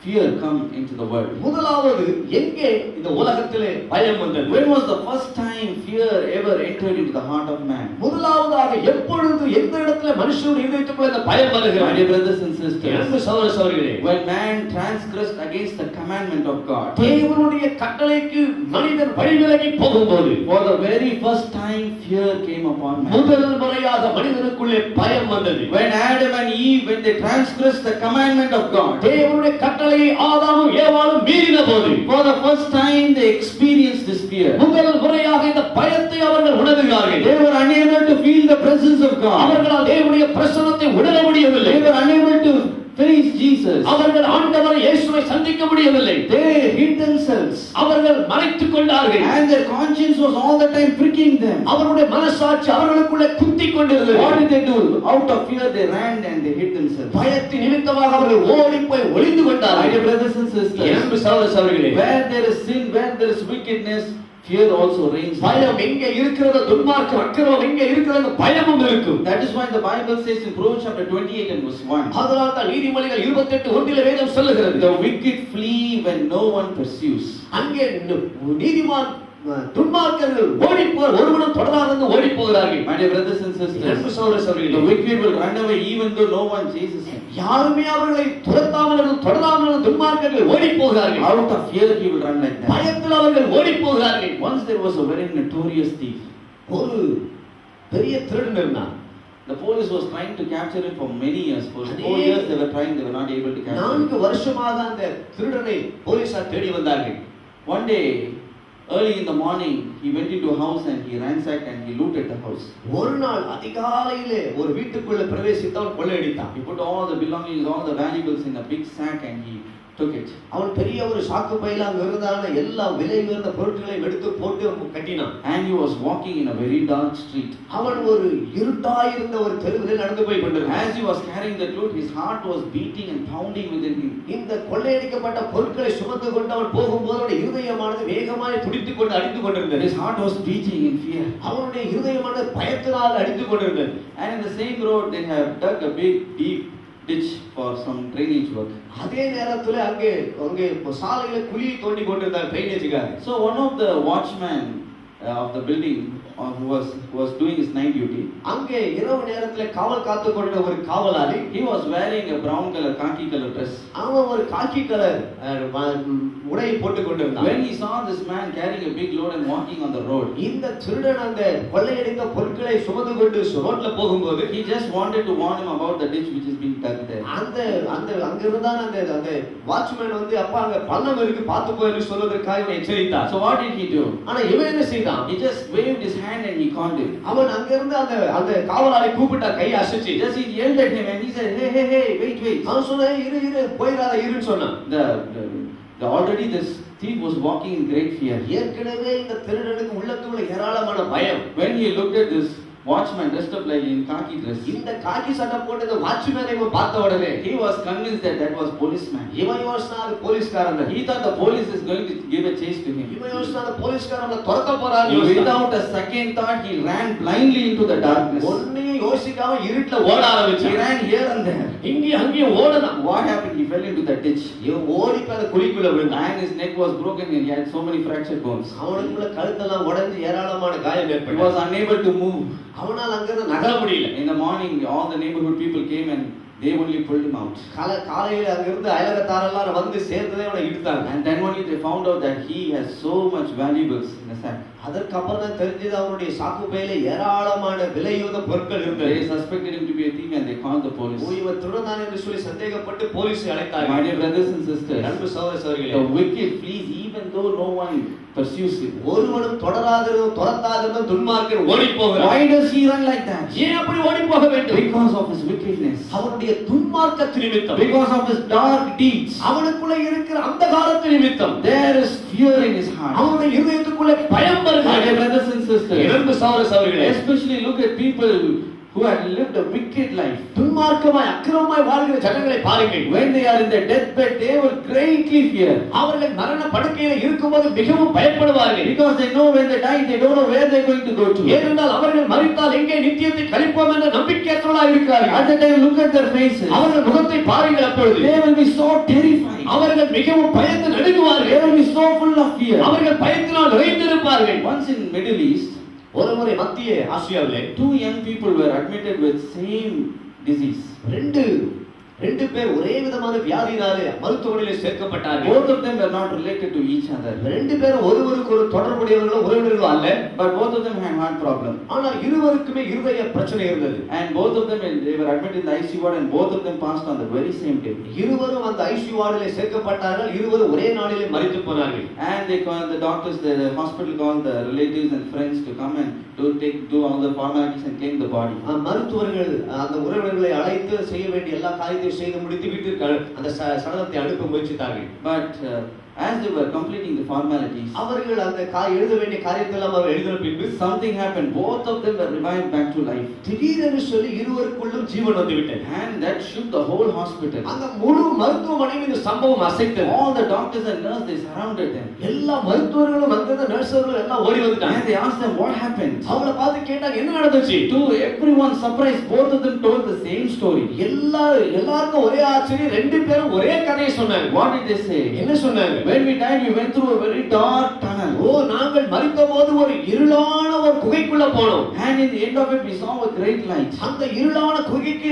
fear come into the world? முதலாவது எங்கே இந்த உலகத்திலே பயம் வந்தது? When was the first time fear ever entered into the heart of man? முதலாவதாக எப்பொழுது எந்த இடத்துல மனுஷனுடைய இதயத்துக்குள்ள இந்த பயம் My வருகிறது? dear brothers and sisters, அன்பு சகோதர சகோதரிகளே, when man transgressed against the commandment of God, தேவனுடைய கட்டளைக்கு மனிதன் வழிவிலகி போகும்போது for the very first time fear came upon man. முதல் முறையாக மனிதனுக்குள்ளே பயம் வந்தது. When Adam and Eve, when they transgressed the commandment of God, தேவனுடைய கட்டளையை ஆதாமும் ஏவாளும் மீறின போது for the first time they experienced this fear. முதல் முறையாக இந்த பயத்தை அவர்கள் உணர்கிறார்கள். They were unable to feel the presence of God. அவர்களால் தேவனுடைய பிரசன்னத்தை உணர முடியவில்லை. They were unable to face Jesus. அவர்கள் ஆண்டவர் இயேசுவை சந்திக்க முடியவில்லை. They hid themselves. அவர்கள் மறைத்துக் கொண்டார்கள். And their conscience was all the time pricking them. அவருடைய மனசாட்சி அவர்களுக்குள்ளே குத்திக் கொண்டிருந்தது. What did they do? Out of fear they ran and they hid themselves. பயத்தின் நிமித்தமாக அவர்கள் ஓடி போய் ஒளிந்து My கொண்டார்கள். dear brothers and sisters, அன்பு சகோதர சகோதரிகளே, where there is sin, where there is wickedness, fear also reigns. பயம் எங்கே இருக்கிறது, துன்மார்க்கம் அக்கிரமம் எங்கே இருக்கிறது, பயமும் இருக்கும். That is why the Bible says in Proverbs chapter 28 and verse 1, அதனால தான் நீதிமொழிகள் 28:1 வேதம் சொல்லுகிறது, the wicked flee when no one pursues. அங்கே நீதிமான் துன்மார்க்கர்கள் ஓடி போர் ஒருவனும் தொடராதென்று ஓடி போகிறார்கள். My dear brothers and sisters, அன்பு சகோதர the சகோதரிகளே, wicked will run away even though no one chases him. யாருமே அவர்களை துரத்தாமல் தொடராமல் துன்மார்க்கர்கள் ஓடி போகிறார்கள். Out of fear he will run like that. பயத்தில் அவர்கள் ஓடி போகிறார்கள். Once there was a very notorious thief. ஒரு பெரிய திருடன் இருந்தான். The police was trying to capture him for many years. For 4 years they were trying, they were not able to capture him. 4 வருஷமாக அந்த திருடனை போலீசார் தேடி வந்தார்கள். One day, early in the morning, he went into a house and he ransacked and he looted the house. ஒரு நாள் அதிகாலையிலே ஒரு வீட்டுக்குள்ள பிரவேசித்தவன் கொள்ளையடித்தான். He put all the belongings, all the valuables in a big sack and he took it. அவன் பெரிய ஒரு சாக்கு பையில அங்க இருந்தான எல்லா விலை உயர்ந்த பொருட்களையும் எடுத்து போட்டு கட்டினான். And he was walking in a very dark street. அவன் ஒரு இருட்டாயிருந்த ஒரு தெருவில் நடந்து போய் கொண்டிருந்தான். As he was carrying the loot, his heart was beating and pounding within him. இந்த கொள்ளையடிக்கப்பட்ட பொருட்களை சுமந்து கொண்டு அவன் போகும்போது அவனுடைய இருதயமானது வேகமாய் துடித்துக் கொண்டு அடித்துக் கொண்டிருந்தது. His heart was beating in fear. அவனுடைய இருதயமானது பயத்தினால் அடித்துக் கொண்டிருந்தது. And in the same road, they have dug a big, deep ditch for some drainage work. அதே நேரத்துல அங்கே சாலையில குழி தோண்டி கொண்டிருந்தார் ட்ரைனேஜுக்காக. So one of the watchmen of the building who was doing his night duty, அங்கே இரவு நேரத்துல காவல் காத்து கொண்ட ஒரு காவலாளி, he was wearing a brown color khaki color dress. அவன் ஒரு காக்கி கலர் உடையை போட்டு கொண்டிருந்தான். When he saw this man carrying a big load and walking on the road, இந்த திருடன் அந்த கொள்ளையடித்த பொருட்களை சுமந்து கொண்டு ரோட்ல போகும்போது he just wanted to warn him about the ditch which is being dug there. அந்த அங்க இருந்தான அந்த வாட்ச்மேன் வந்து அப்பா அங்க பள்ளம் இருக்கு பார்த்து போய் சொல்வதற்காக இவனை எச்சரித்தான். So what did he do? ஆனா இவன் என்ன செய்தான்? He just waved his hand and he called him. அவன் அங்க இருந்து அந்த காவலாளி கூப்பிட்டா கை அசைச்சு. Just he yelled at him and he said, hey, wait. அவன் சொன்னா இரு போயிராத இருன்னு சொன்னான். The already this thief was walking in great fear. ஏற்கனவே இந்த திருடனுக்கு உள்ளத்துக்குள்ள ஏராளமான பயம். When he looked at this watchman dressed up like in khaki dress, இந்த காக்கி சட்டை போட்ட இந்த வாட்ச்மேனை இவன் பார்த்த உடனே he was convinced that was policeman. இவன் யோசிச்சான் அது போலீஸ்காரன். He thought the police is going to give a chase to him. இவன் யோசிச்சான் அந்த போலீஸ்காரனை துரத்த போறான்னு. Without a second thought, he ran blindly into the darkness. ஒண்ணையும் யோசிக்காம இருட்டுல ஓட ஆரம்பிச்சான். He ran here and there. இங்கேயும் அங்கேயும் ஓடுனான். What happened? He fell into the ditch. இவன் ஓடி போய் அந்த குழிக்குள்ள விழுந்தான். And his neck was broken and he had so many fractured bones. அவனுக்குள்ள கழுத்தெல்லாம் உடைஞ்சு ஏராளமான காயம் He ஏற்பட்டது. was unable to move. அவனால் அங்கிருந்து நகர முடியல. In the morning, all the neighborhood people came and they only pulled him out. காலையில அங்க இருந்து அயலகத்தாரெல்லாம் வந்து சேர்ந்ததே அவனை இழுத்தாங்க. And then only they found out that he has so much valuables in his sack. அதற்கு அப்புறம் தான் தெரிஞ்சது அவருடைய சாக்கு பையில ஏராளமான விலையுள்ள பொருட்கள் இருந்தது. They suspected him to be a thief and they called the police. இவன் திருடனான் என்று சொல்லி சந்தேகப்பட்டு போலீஸை அழைத்தார்கள். My dear brothers and sisters, அன்பு சகோதர சகோதரிகளே, the wicked flees even though no one pursues him. ஒருவனும் தொடராதிருந்தும் துரத்தாதிருந்தும் துன்மார்க்கன் ஓடி போகிறான். Why does he run like that? ஏன் அப்படி ஓடி போக வேண்டும்? Because of his wickedness. அவனுடைய துன்மார்க்க நிமித்தம். Because of his dark deeds. அவனுக்குள்ள இருக்கிற அந்தகாரத்து நிமித்தம். There is fear in his heart. அவனுடைய இதயத்துக்குள்ள பயம் வருகிறது. My dear brothers and sisters, அன்பு சகோதர சகோதரிகளே, especially look at people who had lived a wicked life. துன்மார்க்கமாய் அக்கிரமமாய் வாழ்கிற ஜனங்களை பாருங்கள். When they are in their deathbed, they will greatly fear. அவர்கள் மரண படுக்கையில இருக்கும்போது மிகவும் பயப்படுவார்கள். Because they know when they die, they don't know where they are going to go to. ஏனென்றால் அவர்கள் மரித்தால் எங்கே நித்தியத்தை கழிப்போம் என்ற நம்பிக்கையற்றவர்களாக இருக்கிறார்கள். At the time, look at their faces. அவர்கள் முகத்தை பாருங்கள் அப்பொழுது. They will be so terrified. அவர்கள் மிகவும் பயந்து நடுங்குவார்கள். They will be so full of fear. அவர்கள் பயத்தினால் நிறைந்திருப்பார்கள். Once in Middle East, ஒருமுறை மத்திய ஆசியாவிலே 2 young people were admitted with same disease. ரெண்டு பேர் ஒரே விதமான வியாதியினாலே மருத்துவமனையில் சேர்க்கப்பட்டார்கள். Both of them were not related to each other. ரெண்டு பேரும் ஒருவருக்கு ஒரு தொடர்புடையவர்களோ உறவினர்களோ அல்ல. But both of them had heart problem. ஆனால் இருவருக்குமே இருதய பிரச்சனை இருந்தது. And both of them, they were admitted in the ICU ward and both of them passed on the very same day. இருவரும் அந்த ஐசியூ வார்டிலே சேர்க்கப்பட்டார்கள். இருவரும் ஒரே நாளிலே மரித்து போனார்கள். And they called the doctors, the hospital called the relatives and friends to come and do all the formalities and claim the body. மருத்துவர்கள் அந்த உறவினர்களை அழைத்து செய்ய வேண்டிய எல்லா காரியத்தையும் செய்து முடித்துவிட்டு அந்த சடலத்தை அனுப்ப முயற்சித்தார்கள். But as they were completing the formalities, அவர்கள் அந்த எழுத வேண்டிய காரியத்தை எல்லாம் அவர் எழுதின பின்பு something happened. Both of them were revived back to life. திடீரென்று சொல்லி இருவருக்குள்ளும் ஜீவன் வந்து விட்டது. And that shook the whole hospital. அந்த முழு மருத்துவமனையில் இந்த சம்பவம் அசைத்தது. All the doctors and nurses, they surrounded them. எல்லா மருத்துவர்களும் வந்து நர்ஸ்களும் எல்லாம் ஓடி வந்துட்டாங்க. And they asked them what happened. அவங்கள பார்த்து கேட்டாங்க என்ன நடந்துச்சு. To everyone's surprise, both of them told the same story. எல்லாருக்கும் ஒரே ஆச்சரியம். ரெண்டு பேரும் ஒரே கதையை சொன்னாங்க. What did they say? என்ன சொன்னாங்க? When we died, we went through a very dark tunnel. நாங்கள் மரித்தபோது ஒரு இருளான ஒரு குகைக்குள்ள போனோம். And in the end of it, we saw a great light. அந்த இருளான குகைக்கு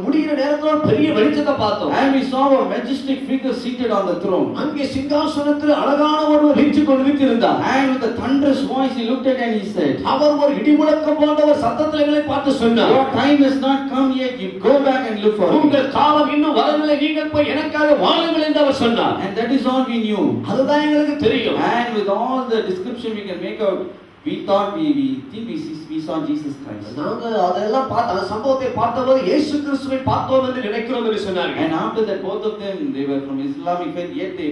முடிகிற நேரத்துல பெரிய வெளிச்சத்தை பார்த்தோம். And we saw a majestic figure seated on the throne. அங்கே சிங்காசனத்தில் அழகான ஒருவர் வீற்றிருந்தார். And with a thunderous voice, he looked at and he said, அவர் ஒரு இடிமுழக்கம் போன்ற ஒரு சத்தத்தில் எங்களை பார்த்து சொன்னார், your time has not come yet. You go back and look for me. உங்கள் காலம் இன்னும் வரவில்லை. நீங்கள் போய் எனக்காக வாழுங்கள் என்று அவர் சொன்னார். And that is all we knew. அதுதான் எங்களுக்கு தெரியும். And with all the description we can make out, we thought we saw Jesus Christ. நாங்கள் அதெல்லாம் பார்த்த அந்த சம்பவத்தை பார்த்தபோது இயேசு கிறிஸ்துவை பார்த்தோம் என்று நினைக்கிறோம் என்று சொன்னார்கள். And after that, both of them, they were from Islamic faith, yet they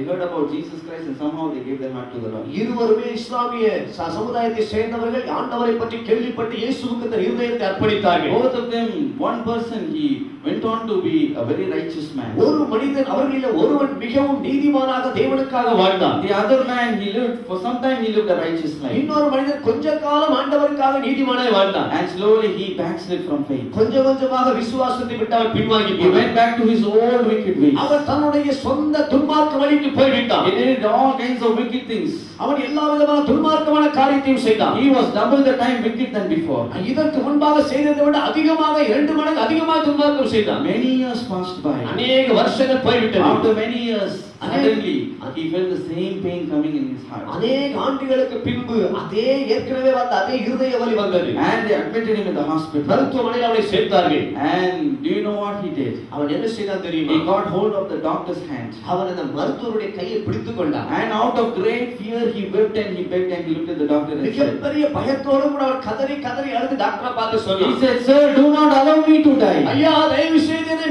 heard about Jesus Christ and somehow they gave their heart to the Lord. இருவருமே இஸ்லாமிய சமுதாயத்தை சேர்ந்தவர்கள். ஆண்டவரை பற்றி கேள்விப்பட்டு இயேசுவுக்கு தன் இருதயத்தை அர்ப்பணித்தார்கள். Both of them, one person, he went on to be a very righteous man. ஒரு மனிதன் அவர்களில் ஒருவன் மிகவும் நீதிமானாக தேவனுக்காக வாழ்ந்தான். The other man, he lived for some time, he lived a righteous life. இன்னொரு மனிதன் கொஞ்ச காலம் ஆண்டவருக்காக நீதிமானாய் வாழ்ந்தான். And slowly he backslid from faith. கொஞ்சமாக விசுவாசத்தை விட்டு அவர் பின்வாங்கி He went back to his old wicked ways. அவர் தன்னுடைய சொந்த துன்மார்க்க வழிக்கு போய்விட்டான். He did all kinds of wicked things. அவன் எல்லா விதமான துன்மார்க்கமான காரியத்தையும் செய்தான். He was double the time wicked than before. இதற்கு முன்பாக செய்ததை விட அதிகமாக 2 மடங்கு அதிகமாக துன்மார்க்கம் செய்தான். Many years passed by. அநேக வருஷங்கள் போய்விட்டது. After many years, suddenly he felt the same pain coming in his heart. அநேக ஆண்டுகளுக்கு பின்பு அதே ஏற்கனவே வந்த அதே இருதய வலி வந்தது. And they admitted him in the hospital. மருத்துவமனையில் அவனை சேர்த்தார்கள். And do you know what he did? அவன் என்ன செய்தான் தெரியுமா? He got hold of the doctor's hand. அவன் அந்த மருத்துவருடைய கையை பிடித்துக் கொண்டான். And out of great fear he wept and he begged and he looked at the doctor and said, மிகப்பெரிய பயத்தோடு கூட அவன் கதறி அழுது டாக்டரை பார்த்து சொன்னான். He said, sir, do not allow me to die. ஐயா, தயவு செய்து என்னை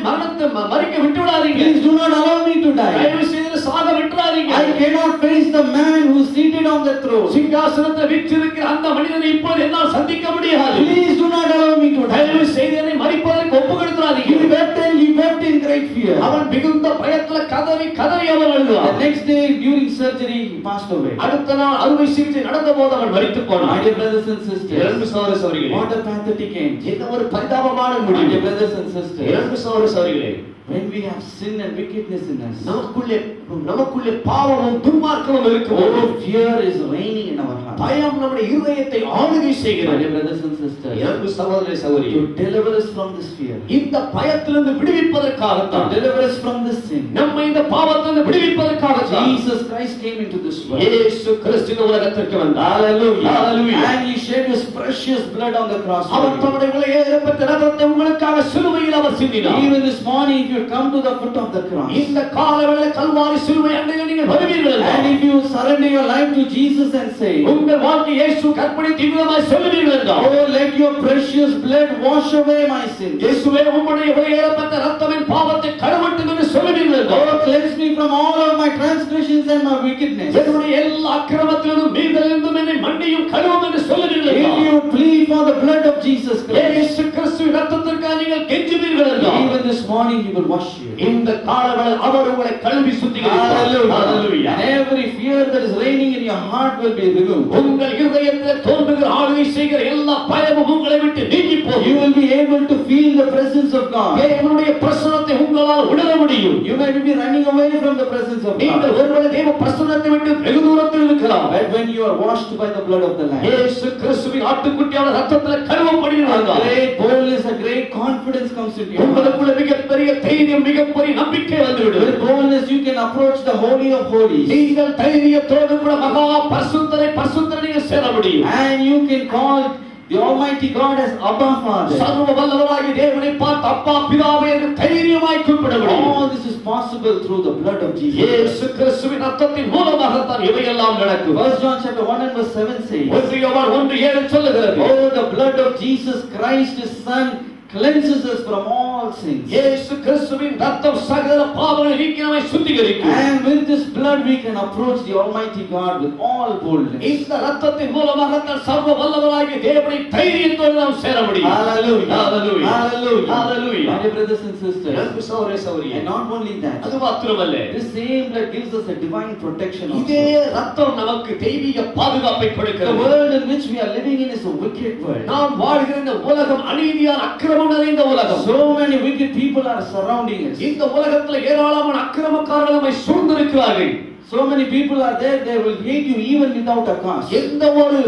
மரிக்க விட்டு விடாதீங்க. Please do not allow me to die. தயவு செய்து சாக விட்டுறாதீங்க. I cannot face the man who is seated on the throne. சிங்காசனத்தில் வீற்றிருக்கிற அந்த மனிதனை இப்போது என்னால் சந்திக்க முடியாது. Please do not allow me to die. தயவு செய்து என்னை மரிப்பதற்கு ஒப்புக்கொடுத்துறாதீங்க. He wept in great fear. அவன் மிகுந்த பயத்துல கதறி அவன் அழுதான். The next day during surgery he passed away. அடுத்த நாள் அறுவை சிகிச்சை நடந்தபோது அவன் மரித்து போனான். My dear brothers and sisters, இரண்டு சகோதரர்களே, what a pathetic end. என்ன ஒரு பரிதாபமான முடிவு. My dear brothers and sisters, இரண்டு சகோதரர்களே, when we have sin and wickedness in us, நமக்குள்ளே நமக்குள்ளே பாவமும் துன்மார்க்கமும் இருக்கும்போது Oh, fear is reigning in our heart. பயம் நம்முடைய இருதயத்தை ஆளுகை செய்கிறது. My brothers and sisters, அன்பு சகோதர சகோதரி, to deliver us from this fear, இந்த பயத்திலிருந்து விடுவிப்பதற்காக to தான், deliver us from this sin, நம்மை இந்த பாவத்திலிருந்து விடுவிப்பதற்காக தான் Jesus Christ came into this world. இயேசு கிறிஸ்து இந்த உலகத்திற்கு வந்தார். Hallelujah. Hallelujah. And he shed his precious blood on the cross. அவர் தம்முடைய விலையேறப்பட்ட இரத்தத்தை உங்களுக்காக சிலுவையில் அவர் சிந்தினார். Even this morning, if you come to the foot of the cross, இந்த காலவேளை கல்வாரி சிலுவை அண்டையில் நீங்கள் வருவீர்கள் and என்றால், if you surrender your life to Jesus and say, உங்கள் வாழ்க்கை இயேசு கற்பனை தீவிரமாய் சொல்லுவீர்கள் என்றால், oh, let your precious blood wash away my sins. இயேசுவே உம்முடைய விலையேறப்பட்ட இரத்தத்தின் பாவத்தை கழுவட்டும் என்று சொல்லுவீர்கள் என்றால், Oh, cleanse me from all of my transgressions and my wickedness. என்னுடைய எல்லா அக்கிரமத்திலிருந்தும் மீதலிருந்தும் என்னை மன்னியும் கழுவும் என்று சொல்லுவீர்கள் If என்றால், you plead for the blood of Jesus Christ, இயேசு கிறிஸ்துவின் இரத்தத்திற்காக நீங்கள் கெஞ்சுவீர்கள் என்றால், even this morning he will wash you. இந்த காலவேளை அவர் உங்களை கழுவி சுத்திகரிப்பார். Hallelujah. And every fear that is reigning in your heart will be removed. உங்கள் இருதயத்தில் தோன்றுகிற ஆளுகை செய்கிற எல்லா பயமும் உங்களை விட்டு நீங்கி You போகும். will be able to feel the presence of God. தேவனுடைய பிரசன்னத்தை உங்களால் உணர முடியும். You might be running away from the presence of நீங்கள் God. ஒருவேளை தேவ பிரசன்னத்தை விட்டு வெகு தூரத்தில் இருக்கலாம். But when you are washed by the blood of the Lamb, இயேசு கிறிஸ்துவின் ஆட்டுக்குட்டியான ரத்தத்தில் a கழுவப்படுகிறீர்கள். great boldness, a great confidence comes into you. உங்களுக்குள்ள மிகப்பெரிய தைரியம், மிகப்பெரிய நம்பிக்கை வந்துவிடும். With boldness you can approach the Holy of Holies. நீங்கள் தைரியத்தோடு கூட மகா பரிசுத்தரை நீங்கள் சேர முடியும். And you can call the Almighty God as Abba Father. சர்வ வல்லவராகிய தேவனை பார்த்து அப்பா பிதாவே என்று தைரியமாய் கூப்பிட முடியும். All this is possible through the blood of Jesus. இயேசு கிறிஸ்துவின் ரத்தத்தின் மூலமாகத்தான் இவையெல்லாம் நடக்கும். 1 John chapter 1 and verse 7 says, 1:7 சொல்லுகிறது, oh, the blood of Jesus Christ, his Son, cleanses us from all sins. இயேசு கிறிஸ்துவின் ரத்தம் சகல பாவங்களை நீக்கி நம்மை சுத்திகரிக்கும். And with this blood we can approach the Almighty God with all boldness. இந்த ரத்தத்தின் மூலமாகத்தான் சர்வ வல்லவராகிய தேவனை தைரியத்தோடு நாம் சேர முடியும். Hallelujah. Hallelujah. Hallelujah. Hallelujah. My dear brothers and sisters, அன்பு சகோதர சகோதரியே, and not only that, அது மாத்திரமல்ல, this same blood gives us a divine protection இதே also. ரத்தம் நமக்கு தெய்வீக பாதுகாப்பை The கொடுக்கிறது. world in which we are living in is a wicked world. நாம் வாழ்கிற இந்த உலகம் அநீதியான அக்கிரமம் நிறைந்த உலகம். So many wicked people are surrounding us. இந்த உலகத்தில் ஏராளமான அக்கிரமக்காரர்கள் நம்மை சூழ்ந்திருக்கிறார்கள். So many people are there, they will hate you even without a cause. எந்த ஒரு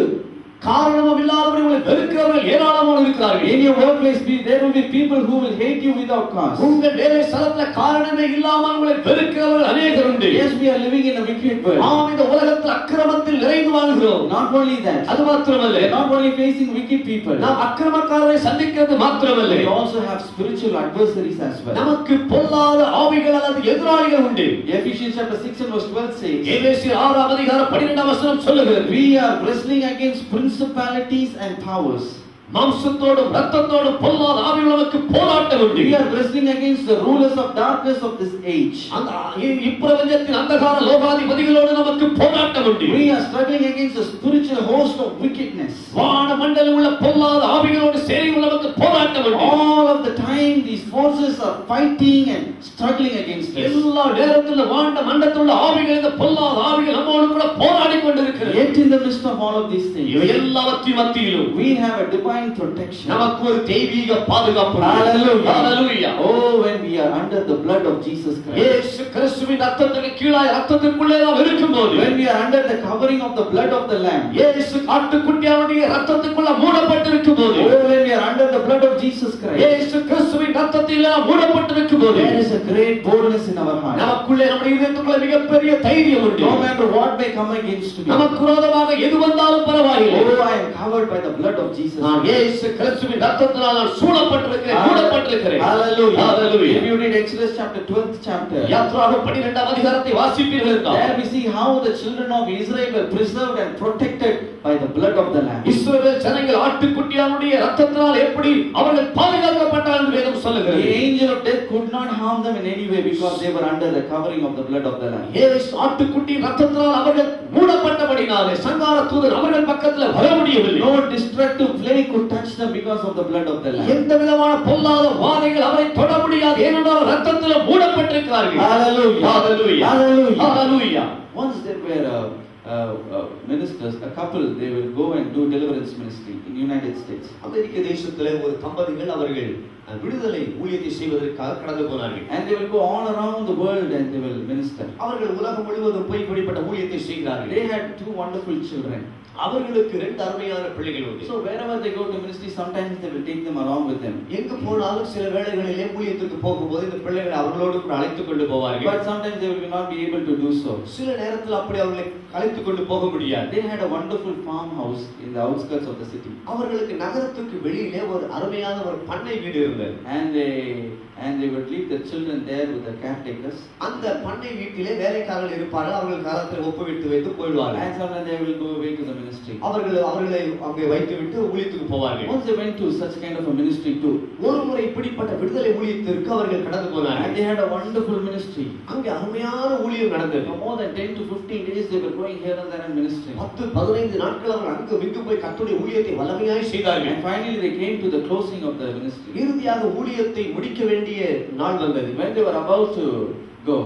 காரணமும் இல்லாதவர்கள் உங்களை வெறுக்கிறவர்கள் ஏராளமாக இருக்கிறார்கள். In your workplace, there will be people who will hate you without cause. உங்கள் வேலை ஸ்தலத்தில் காரணமே இல்லாமல் உங்களை வெறுக்கிறவர்கள் அநேகர் உண்டு. Yes, we are living in a wicked world. நாம் இந்த உலகத்தில் அக்கிரமத்தில் நிறைந்து வாழ்கிறோம். Not only that, அது மாத்திரமல்ல, we are not only facing wicked people, நாம் அக்கிரமக்காரரை சந்திக்கிறது மாத்திரமல்ல, we also have spiritual adversaries as well. நமக்கு பொல்லாத ஆவிகள் அல்லது எதிராளிகள் உண்டு. Ephesians chapter 6 and verse 12 says, எபேசியர் 6:12 சொல்லுகிறது, we are wrestling against principalities and powers. மாம்சத்தோடும் இரத்தத்தோடும் பொல்லாத ஆவிகள் நமக்கு போராட்டம் உண்டு. We are wrestling against the rulers of darkness of this age. அந்த இப்பிரபஞ்சத்தின் அந்தகார லோகாதிபதிகளோடு நமக்கு போராட்டம் உண்டு. We are struggling against the spiritual host of wickedness. வான மண்டலம் உள்ள பொல்லாத ஆவிகளோடு சேரிகள் நமக்கு போராட்டம் உண்டு. All of the time these forces are fighting and struggling against us. எல்லா நேரத்திலும் வான மண்டலத்தில் உள்ள ஆவிகள், இந்த பொல்லாத ஆவிகள் நம்மோடு கூட போராடி கொண்டிருக்கிறது. Yet in the midst of all of these things, இவை எல்லாவற்றின் மத்தியிலும் we have a divine protection. நமக்கு ஒரு தெய்வீக பாதுகாப்பு உண்டு. Hallelujah. Hallelujah. Oh, when we are under the blood of Jesus Christ. இயேசு கிறிஸ்துவின் ரத்தத்துக்கு கீழாய் ரத்தத்துக்குள்ளே நாம் இருக்கும்போது, When we are under the covering of the blood of the Lamb. இயேசு ஆட்டுக்குட்டியாருடைய ரத்தத்துக்குள்ள மூடப்பட்டிருக்கும்போது, Oh, when we are under the blood of Jesus Christ. இயேசு கிறிஸ்துவின் ரத்தத்தில் நாம் மூடப்பட்டிருக்கும்போது, There is a great boldness in our heart. நமக்குள்ளே நம்முடைய இதயத்துக்குள்ள மிகப்பெரிய தைரியம் உண்டு. No matter what may come against me. நமக்கு விரோதமாக எது வந்தாலும் பரவாயில்லை. Oh, I am covered by the blood of Jesus. நான் இயேசு கிறிஸ்துவின் ரத்தத்தினால் நான் சூழப்பட்டிருக்கிறேன், மூடப்பட்டிருக்கிறேன். Hallelujah. Hallelujah. If you read Exodus chapter 12th chapter, யாத்ராகமம் 12ஆம் அதிகாரத்தை வாசிப்பீர்கள் என்றால், there we see how the children of Israel were preserved and protected by the blood of the Lamb. இஸ்ரவேல் ஜனங்கள் ஆட்டுக்குட்டியாருடைய ரத்தத்தினால் எப்படி அவர்கள் பாதுகாக்கப்பட்டார்கள் என்று வேதம் The சொல்லுகிறது. angel of death could not harm them in any way because they were under the covering of the blood of the Lamb. இயேசு ஆட்டுக்குட்டியின் ரத்தத்தினால் அவர்கள் மூடப்பட்டபடினாலே சங்கார தூதன் அவர்கள் பக்கத்தில் வர முடியவில்லை. No destructive plague could touch them because of the blood of the Lamb. எந்த விதமான பொல்லாத வாதைகள் அவரை தொட முடியாது, ஏனென்றால் ரத்தத்தில் மூடப்பட்டிருக்கிறார்கள். Hallelujah. Hallelujah. Hallelujah. Hallelujah. Once there were ministers, a couple, they will go and do deliverance ministry in United States. அமெரிக்க தேசத்திலே ஒரு தம்பதிகள் அவர்கள் விடுதலை ஊழியத்தை செய்வதற்காக கடந்து போனார்கள். And they will go all around the world and they will minister. அவர்கள் உலகம் முழுவதும் போய் இப்படிப்பட்ட ஊழியத்தை செய்கிறார்கள். They had 2 wonderful children. அவர்களுக்கு 2 அருமையான பிள்ளைகள் உண்டு. So wherever they go to ministry, sometimes they will take them along with them. எங்கு போனாலும் சில வேளைகளிலே ஊழியத்துக்கு போகும்போது இந்த பிள்ளைகளை அவர்களோடு கூட அழைத்துக் கொண்டு போவார்கள். But sometimes they will not be able to do so. சில நேரத்தில் அப்படி அவர்களை அழைத்துக் கொண்டு போக முடியாது. They had a wonderful farmhouse in the outskirts of the city. அவர்களுக்கு நகரத்துக்கு வெளியிலே ஒரு அருமையான ஒரு பண்ணை வீடு இருந்தது. And they would leave their children there with the caretakers. அந்த பண்ணை வீட்டிலே வேலைக்காரர்கள் இருப்பார்கள். அவர்கள் காலத்தில் ஒப்புவிட்டு வைத்து போய்டுவார்கள். And sometimes they will go away to the ministry. அவர்களை அங்கே வைத்துவிட்டு ஊழியத்துக்கு போவார்கள். Once they went to such kind of a ministry too. ஒரு முறை இப்படிப்பட்ட விடுதலை ஊழியத்திற்கு அவர்கள் கடந்து போனார்கள். And they had a wonderful ministry. அங்கே அருமையான ஊழியம் நடந்தது. For more than 10 to 15 days they were going here and there and ministering. 10-15 நாட்கள் அவர்கள் அங்கு விட்டு போய் கர்த்தருடைய ஊழியத்தை வல்லமையாய் செய்தார்கள். And finally they came to the closing of the ministry. இறுதியாக ஊழியத்தை முடிக்க வேண்டிய நாள் வந்தது. When they were about to go,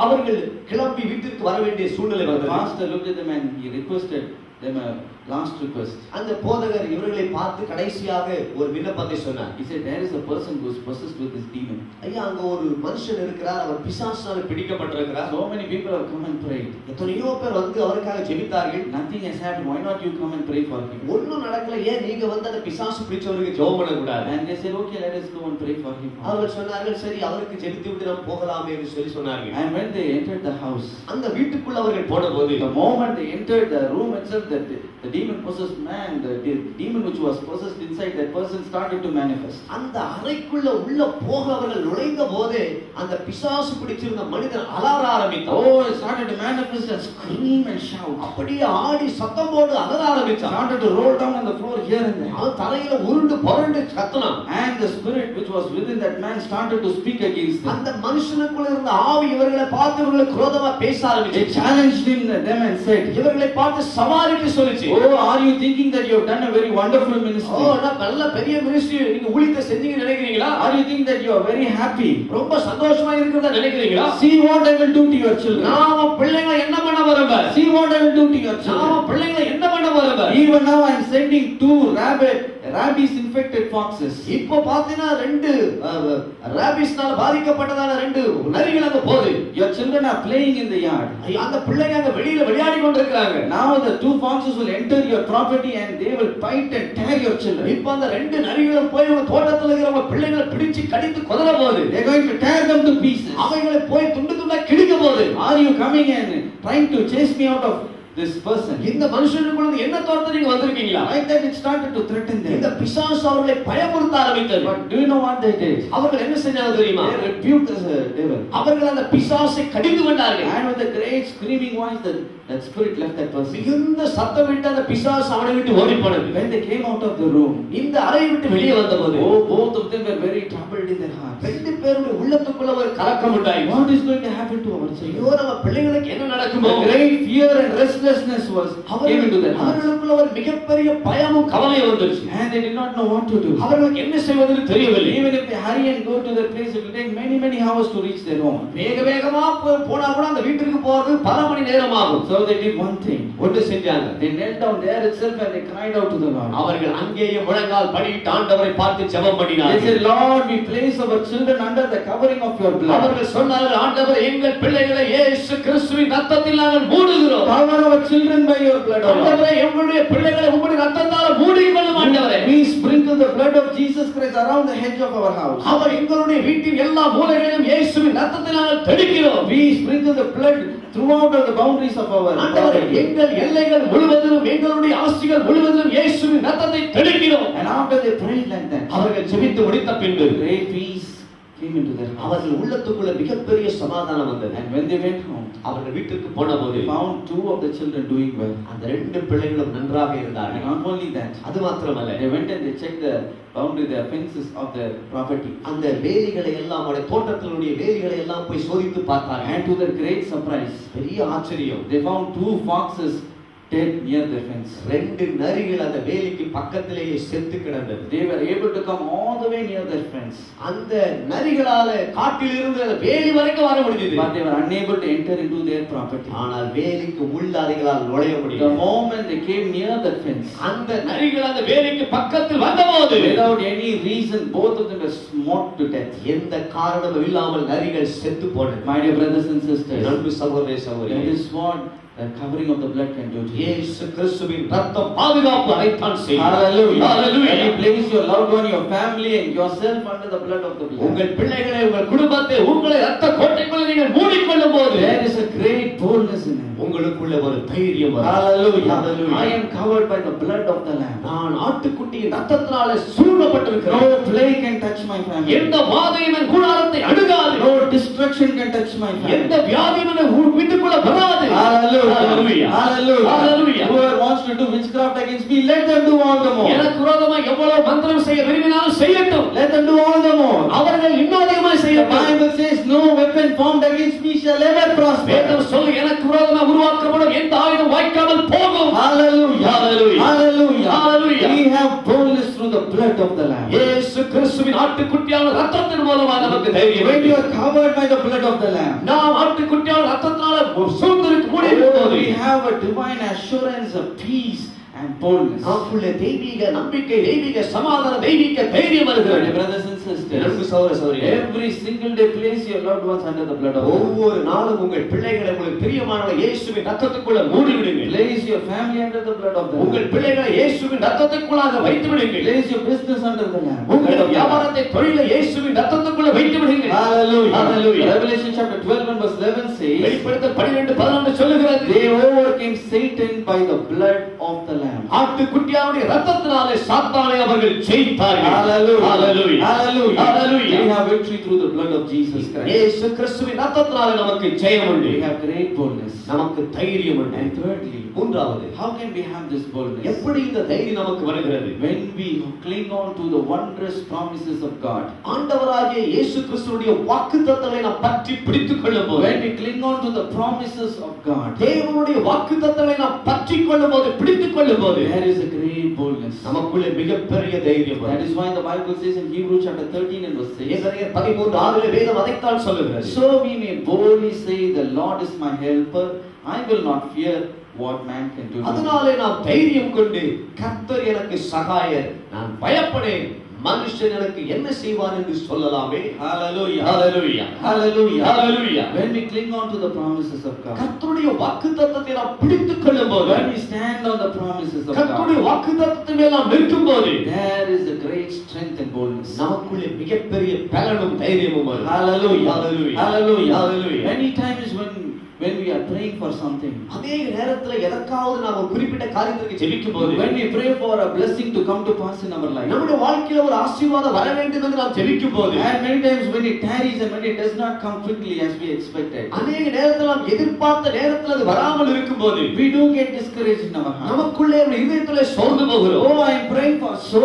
அவர்கள் கிளம்பி வீட்டிற்கு வர வேண்டிய சூழ்நிலை வந்தது. The pastor looked at them and he requested them a last request. அந்த போதகர் இவர்களை பார்த்து கடைசியாக ஒரு விண்ணப்பத்தை சொன்னார். He said, there is a person who is possessed with this demon. ஐயா, அங்க ஒரு மனுஷன் இருக்கிறார், அவர் பிசாசால பிடிக்கப்பட்டிருக்கிறார். So many people have come and prayed. எத்தனையோ பேர் வந்து அவருக்காக ஜெபித்தார்கள். Nothing has happened. Why not you come and pray for him? ஒண்ணும் நடக்கல, ஏன் நீங்க வந்து அந்த பிசாசு பிடிச்சவருக்கு ஜெபம் பண்ண கூடாது? And they said, okay, let us go and pray for him. அவர்கள் சொன்னார்கள், சரி அவருக்கு ஜெபித்து விட்டு நாம் போகலாம் என்று சொன்னார்கள். And when they entered the house, அந்த வீட்டுக்குள்ள அவர்கள் போனபோது, the moment they entered the room itself, the demon possessed man, the demon which was possessed inside that person started to manifest. அந்த அறைக்குள்ள உள்ள போக அவர்கள் நுழைந்த போதே அந்த பிசாசு பிடிச்சிருந்த மனிதன் அலற ஆரம்பித்தான். Oh, he started to manifest and scream and shout. அப்படியே ஆடி சத்தம் போட்டு அலற ஆரம்பிச்சான். Started to roll down on the floor here and there. அவன் தரையில உருண்டு புரண்டு கத்தினான். And the spirit which was within that man started to speak against them. அந்த மனுஷனுக்குள்ள இருந்த ஆவி இவர்களை பார்த்து இவர்களுக்கு விரோதமா பேச ஆரம்பிச்சு. They challenged them and said, இவர்களை பார்த்து சவாலிட்டு சொல்லுச்சு. Oh, are you thinking that you have done a very wonderful ministry? Oh, நான் நல்ல பெரிய மினிஸ்ட்ரி நீங்க ஊழியத்தை செஞ்சீங்க நினைக்கிறீங்களா? Are you think that you are very happy? ரொம்ப சந்தோஷமா இருக்கிறதா நினைக்கிறீங்களா? See what I will do to your children. நாம பிள்ளைகளை என்ன பண்ண வரம்ப? See what I will do to your children. நாம பிள்ளைகளை என்ன பண்ண வரம்ப? Even now I am sending 2 rabies infected foxes. இப்போ பாத்தீனா 2 ராபிஸ்னால பாதிக்கப்பட்டதான 2 நரிகள் அங்க போகுது. Your children are playing in the yard. அந்த பிள்ளைங்க அங்க வெளியில விளையாடி கொண்டிருக்காங்க. Now the 2 foxes will enter your property and they will bite and tear your children. இப்போ அந்த 2 நரிகளும் போய் உங்க தோட்டத்துல இருக்கிற பிள்ளைகளை பிடிச்சு கடித்து கொதற போகுது. They are going to tear them to pieces. அவைகளை போய் துண்டு துண்டா கிழிக்க போகுது. Are you coming and trying to chase me out of this person? இந்த மனுஷனுக்குள்ள என்ன தோர்த்து நீங்க வந்திருக்கீங்களா? Like that it started to threaten them. இந்த பிசாசு அவர்களை பயமுறுத்த ஆரம்பித்தது. But do you know what they did? அவர்கள் என்ன செஞ்சாங்க தெரியுமா? They rebuked the devil. அவர்கள் அந்த பிசாசை கடிந்து கொண்டார்கள். And with a great screaming voice that spirit left that person. மிகுந்த சத்தம் விட்டு அந்த பிசாசு அவனை விட்டு ஓடி போனது. When they came out of the room, இந்த அறையை விட்டு வெளியே வந்தபோது, oh, both of them were very troubled in their hearts. 2 பேருடைய உள்ளத்துக்குள்ள ஒரு கலக்கம் உண்டாயிற்று. What is going to happen to our children? ஐயோ, நம்ம பிள்ளைகளுக்கு என்ன நடக்குமோ? A great fear and restlessness came into their hearts. அவர்களுக்குள்ள ஒரு மிகப்பெரிய பயமும் கவலையும் வந்துச்சு. And they did not know what to do. அவர்களுக்கு என்ன செய்வதுன்னு தெரியவில்லை. Even if they hurry and go to their place, it will take many hours to reach their home. வேகமா போனா கூட அந்த வீட்டுக்கு போறது பல மணி நேரம் ஆகும். So they did one thing. ஒன்று செஞ்சாங்க. They knelt down there itself and they cried out to the Lord. அவர்கள் அங்கேயே முழங்கால் படியிட்டு ஆண்டவரை பார்த்து ஜெபம் பண்ணினார்கள். They said, Lord, we place our children under the covering of your blood. அவர்கள் சொன்னார்கள், ஆண்டவரே, எங்கள் பிள்ளைகளை இயேசு கிறிஸ்துவின் இரத்தத்தில் நாங்கள் மூடுகிறோம். Cover our children by your blood. ஆண்டவரே, எங்களுடைய பிள்ளைகளை உம்முடைய இரத்தத்தால் மூடிக்கொள்ளும் ஆண்டவரே. We sprinkle the blood of Jesus Christ around the hedge of our house. அவர் எங்களுடைய வீட்டின் எல்லா மூலைகளிலும் இயேசுவின் இரத்தத்தில் நாங்கள் தெளிக்கிறோம். We sprinkle the blood throughout all the boundaries of our ஆண்டவரே, எங்கள் எல்லைகள் முழுவதிலும் எங்களுடைய ஆஸ்திகள் முழுவதிலும் இயேசுவின் இரத்தத்தை தெளிக்கிறோம். And after they prayed like that, அவர்கள் ஜெபித்து முடித்த பின்பு great peace came into their hearts. அவர்கள் உள்ளத்துக்குள்ள மிகப்பெரிய சமாதானம் வந்தது. And when they went home, அவர்கள் வீட்டுக்கு போனபோது they found 2 of the children doing well. அந்த 2 பிள்ளைகளும் நன்றாக And இருந்தார்கள். not only that, அது மாத்திரமல்ல, they went and they checked the boundary, the fences of their property. அந்த வேலிகளை எல்லாம், அவருடைய தோட்டத்தினுடைய வேலிகளை எல்லாம் போய் சோதித்து பார்த்தார்கள். And to their great surprise, பெரிய ஆச்சரியம், they found 2 foxes dead near their fence. ரெண்டு நரிகள் அந்த வேலிக்கு பக்கத்திலேயே செத்து கிடந்தது. They were able to come all the way near their fence. அந்த நரிகளால காட்டில் இருந்து அந்த வேலி வரைக்கும் வர முடிஞ்சது. But they were unable to enter into their property. ஆனால் வேலிக்கு உள்ள அதுகளால் நுழைய முடியல. The moment they came near that fence, அந்த நரிகள் அந்த வேலிக்கு பக்கத்தில் வந்தபோது without any reason both of them were smote to death. எந்த காரணமும் இல்லாமல் நரிகள் செத்து போனது. My dear brothers and sisters, அன்பு சகோதரரே சகோதரிகளே, that is what the covering of the blood can do to you. இயேசு கிறிஸ்துவின் இரத்தம் பாதுகாப்பு அதைத்தான் செய்யும். Hallelujah. Hallelujah. When you place your loved one, your family and yourself under the blood of the blood, உங்கள் பிள்ளைகளை உங்கள் குடும்பத்தை உங்களை இரத்த கோட்டைக்குள்ள நீங்கள் மூடிக்கொள்ளும் போது there is a great boldness in it. உங்களுக்குள்ள ஒரு தைரியம் வரும். Hallelujah. Hallelujah. I am covered by the blood of the lamb. நான் ஆட்டுக்குட்டியின் இரத்தத்தினால சூழப்பட்டிருக்கிறேன். No plague can touch my family. எந்த வாதையும் என் கூடாரத்தை அணுகாது. No destruction can touch my family. எந்த வியாதியும் என் வீட்டுக்குள்ள வராது. Hallelujah. Hallelujah. Hallelujah. Hallelujah. Whoever wants to do witchcraft against me, let them do all the more. எனக்கு விரோதமா எவ்வளவு மந்திரம் செய்ய விரும்பினாலும் செய்யட்டும். Let them do all the more. அவர்கள் இன்னும் அதிகமாக The செய்யட்டும். Bible says no weapon formed against me shall ever prosper. வேதம் சொல்லு எனக்கு விரோதமா உருவாக்கப்படும் எந்த ஆயுதம் வாய்க்காமல் போகும். Hallelujah. Hallelujah. Hallelujah. Hallelujah. We have boldness through the blood of the lamb. இயேசு கிறிஸ்துவின் ஆட்டுக்குட்டியான இரத்தத்தின் மூலமாக நமக்கு தைரியம். When you are covered by the blood of the lamb, நாம் ஆட்டுக்குட்டியான இரத்தத்தினால சூழ்ந்திருக்கு மூடியிருக்கும் we have a divine assurance of peace and boldness. நமக்குள்ள தெய்வீக நம்பிக்கை, தெய்வீக சமாதானம், தெய்வீக தைரியம் வருகிறது. My brothers and sisters, அன்பு சகோதர சகோதரிகளே, every single day place your loved ones under the blood of the lamb. ஒவ்வொரு நாளும் உங்கள் பிள்ளைகளை உங்களுக்கு பிரியமானவர்கள் இயேசுவின் இரத்தத்துக்குள்ள மூடி விடுங்கள். Place your family under the blood of the உங்கள் lamb. பிள்ளைகளை இயேசுவின் இரத்தத்துக்குள்ளாக வைத்து விடுங்கள். Place your business under the lamb. உங்கள் வியாபாரத்தை தொழிலை இயேசுவின் இரத்தத்துக்குள்ள வைத்து விடுங்கள். Hallelujah. Hallelujah. Revelation chapter 12 and verse 11 says, வெளிப்படுத்தல் 12:14 சொல்லுகிறது, they overcame Satan by the blood of the lamb. ஆட்டுக்குட்டியாவுடைய இரத்தத்தினாலே சாத்தானை அவர்கள் ஜெயித்தார்கள். Hallelujah. Hallelujah. Hallelujah. Hallelujah. We have victory through the blood of Jesus Christ. இயேசு கிறிஸ்துவின் இரத்தத்தினாலே நமக்கு ஜெயம் உண்டு. We have great boldness. நமக்கு தைரியம் உண்டு. And thirdly, மூன்றாவது, how can we have this boldness? எப்படி இந்த தைரியம் நமக்கு வருகிறது? When we cling on to the wondrous promises of God. ஆண்டவராகிய இயேசு கிறிஸ்துவினுடைய வாக்குத்தத்தங்களை நாம் பற்றி பிடித்துக் கொள்ளும்போது, When we cling on to the promises of God, தேவனுடைய வாக்குத்தத்தங்களை நாம் பற்றிக் கொள்ளும்போது, பிடித்துக் கொள்ளும்போது, there is a great boldness. நமக்குள்ளே மிகப்பெரிய தைரியம் That வரும். is why the Bible says in Hebrews chapter 13 and verse 6, எபிரேயர் 13:6 வேதம் அதைத்தான் சொல்லுகிறது. so we may boldly say, the Lord is my helper, I will not fear what man can do to me. அதனாலே நாம் தைரியம் கொண்டு கர்த்தர் எனக்கு சகாயர், நான் பயப்படேன், மனுஷன் எனக்கு என்ன செய்வான் என்று சொல்லலாமே. Hallelujah. Hallelujah. Hallelujah. Hallelujah. When we cling on to the promises of God, கர்த்தருடைய வாக்குத்தத்தத்தை நாம் பிடித்துக் கொள்ளும்போது, when we stand on the promises of கர்த்தருடைய God, வாக்குத்தத்தத்தின் மேல் நாம் நிற்கும்போது, there is a great strength and boldness. நமக்குள்ளே மிகப்பெரிய பலனும் தைரியமும் வரும். Hallelujah. Hallelujah. Hallelujah. Hallelujah. Many times when we are praying for something, அதே நேரத்துல எதற்காவது நாம் ஒரு குறிப்பிட்ட காரியத்திற்கு ஜெபிக்கும்போது, when we pray for a blessing to come to pass in our life, நம்முடைய வாழ்க்கையில ஒரு ஆசீர்வாதம் வர வேண்டும் என்று நாம் ஜெபிக்கும்போது, and many times when it tarries and when it does not come quickly as we expected, அதே நேரத்துல நாம் எதிர்பார்த்த நேரத்துல அது வராமல் இருக்கும்போது, we do get discouraged in our heart. நமக்குள்ளே ஒரு இதயத்திலே சோர்ந்து போகிறோம். Oh, I am praying for so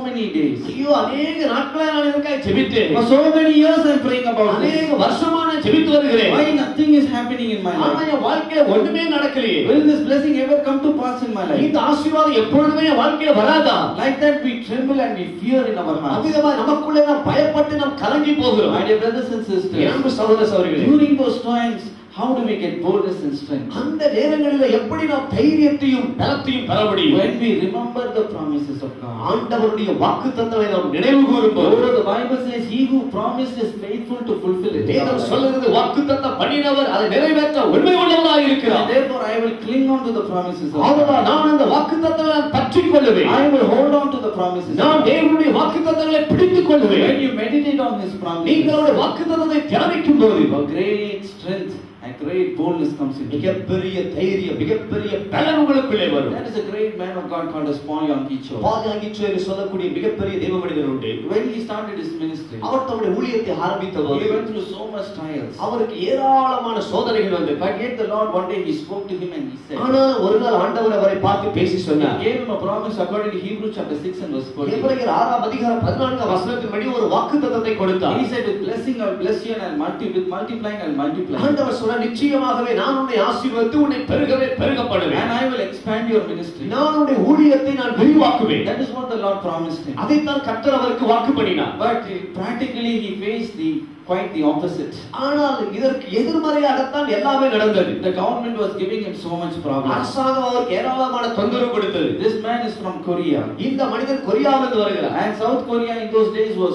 many days. ஐயோ, அநேக நாட்களா நான் இதற்காக ஜெபித்தேன். For so many years I am praying about அநேக this. வருஷமா நான் ஜெபித்து வருகிறேன். Why nothing is happening in my ஆனா life? என் வாழ்க்கையில ஒண்ணுமே நடக்கலையே. Will this blessing ever come to pass in my life? இந்த ஆசீர்வாதம் எப்பொழுதுமே என் வாழ்க்கையில வராதா? Like that we tremble and we fear in our hearts. அவ்விதமா நமக்குள்ளே நாம் பயப்பட்டு நாம் கலங்கி போகிறோம். My dear brothers and sisters, அன்பு சகோதர சகோதரிகளே, during those times, how do we get boldness and strength? அந்த நேரங்களில் எப்படி நாம் தைரியத்தையும் பலத்தையும் பெற முடியும்? When we remember the promises of God. ஆண்டவருடைய வாக்குத்தத்தங்களை நாம் நினைவு கூறும்போது, Oh, the Bible says, he who promised is faithful to fulfill it. வேதம் சொல்லுகிறது, வாக்குத்தத்தம் பண்ணினவர் அதை நிறைவேற்ற உண்மை உள்ளவராய் இருக்கிறார். And therefore I will cling on to the promises of ஆதலால் God. நான் அந்த வாக்குத்தத்தங்களை பற்றிக் கொள்ளுவேன். I will hold on to the promises. நான் தேவனுடைய வாக்குத்தத்தங்களை பிடித்துக் கொள்ளுவேன். When you meditate on his promises, நீங்களுடைய வாக்குத்தத்தத்தை தியானிக்கும் போது a great strength and great boldness comes in. மிகப்பெரிய தைரியம், மிகப்பெரிய பலன் உங்களுக்குள்ளே வரும். There is a great man of God called as Paul Yangicho. பால் யாங்கிச்சோ என்று சொல்லக்கூடிய மிகப்பெரிய தேவ மனிதர் உண்டு. When he started his ministry, அவர் தம்முடைய ஊழியத்தை ஆரம்பித்த he போது went through so much trials. அவருக்கு ஏராளமான சோதனைகள் வந்தது. But yet the Lord one day he spoke to him and he said, ஆனால் ஒரு நாள் ஆண்டவர் அவரை பார்த்து பேசி he சொன்னார். gave him a promise according to Hebrews chapter 6 and verse 14. எபிரேயர் 6 அதிகாரம் 14 வசனத்தின்படி ஒரு வாக்குத்தத்தத்தை கொடுத்தார். He said, with blessing I will bless you and I will with multiplying I will multiply. ஆண்டவர் சொன்னார், சொன்னார், நிச்சயமாகவே நான் உன்னை ஆசீர்வதித்து உன்னை பெருகவே பெருக பண்ணுவேன். And I will expand your ministry. நான் உன்னுடைய ஊழியத்தை நான் விரிவாக்குவேன். That is what the Lord promised him. அதைத்தான் கர்த்தர் அவருக்கு வாக்கு பண்ணினார். But practically he faced quite the opposite. ஆனால் இதற்கு எதிர்மறையாகத்தான் எல்லாமே நடந்தது. The government was giving him so much problems. அரசாங்கம் அவருக்கு ஏராளமான தொந்தரவு கொடுத்தது. This man is from Korea. இந்த மனிதன் கொரியாவிலிருந்து வருகிறார். And South Korea in those days was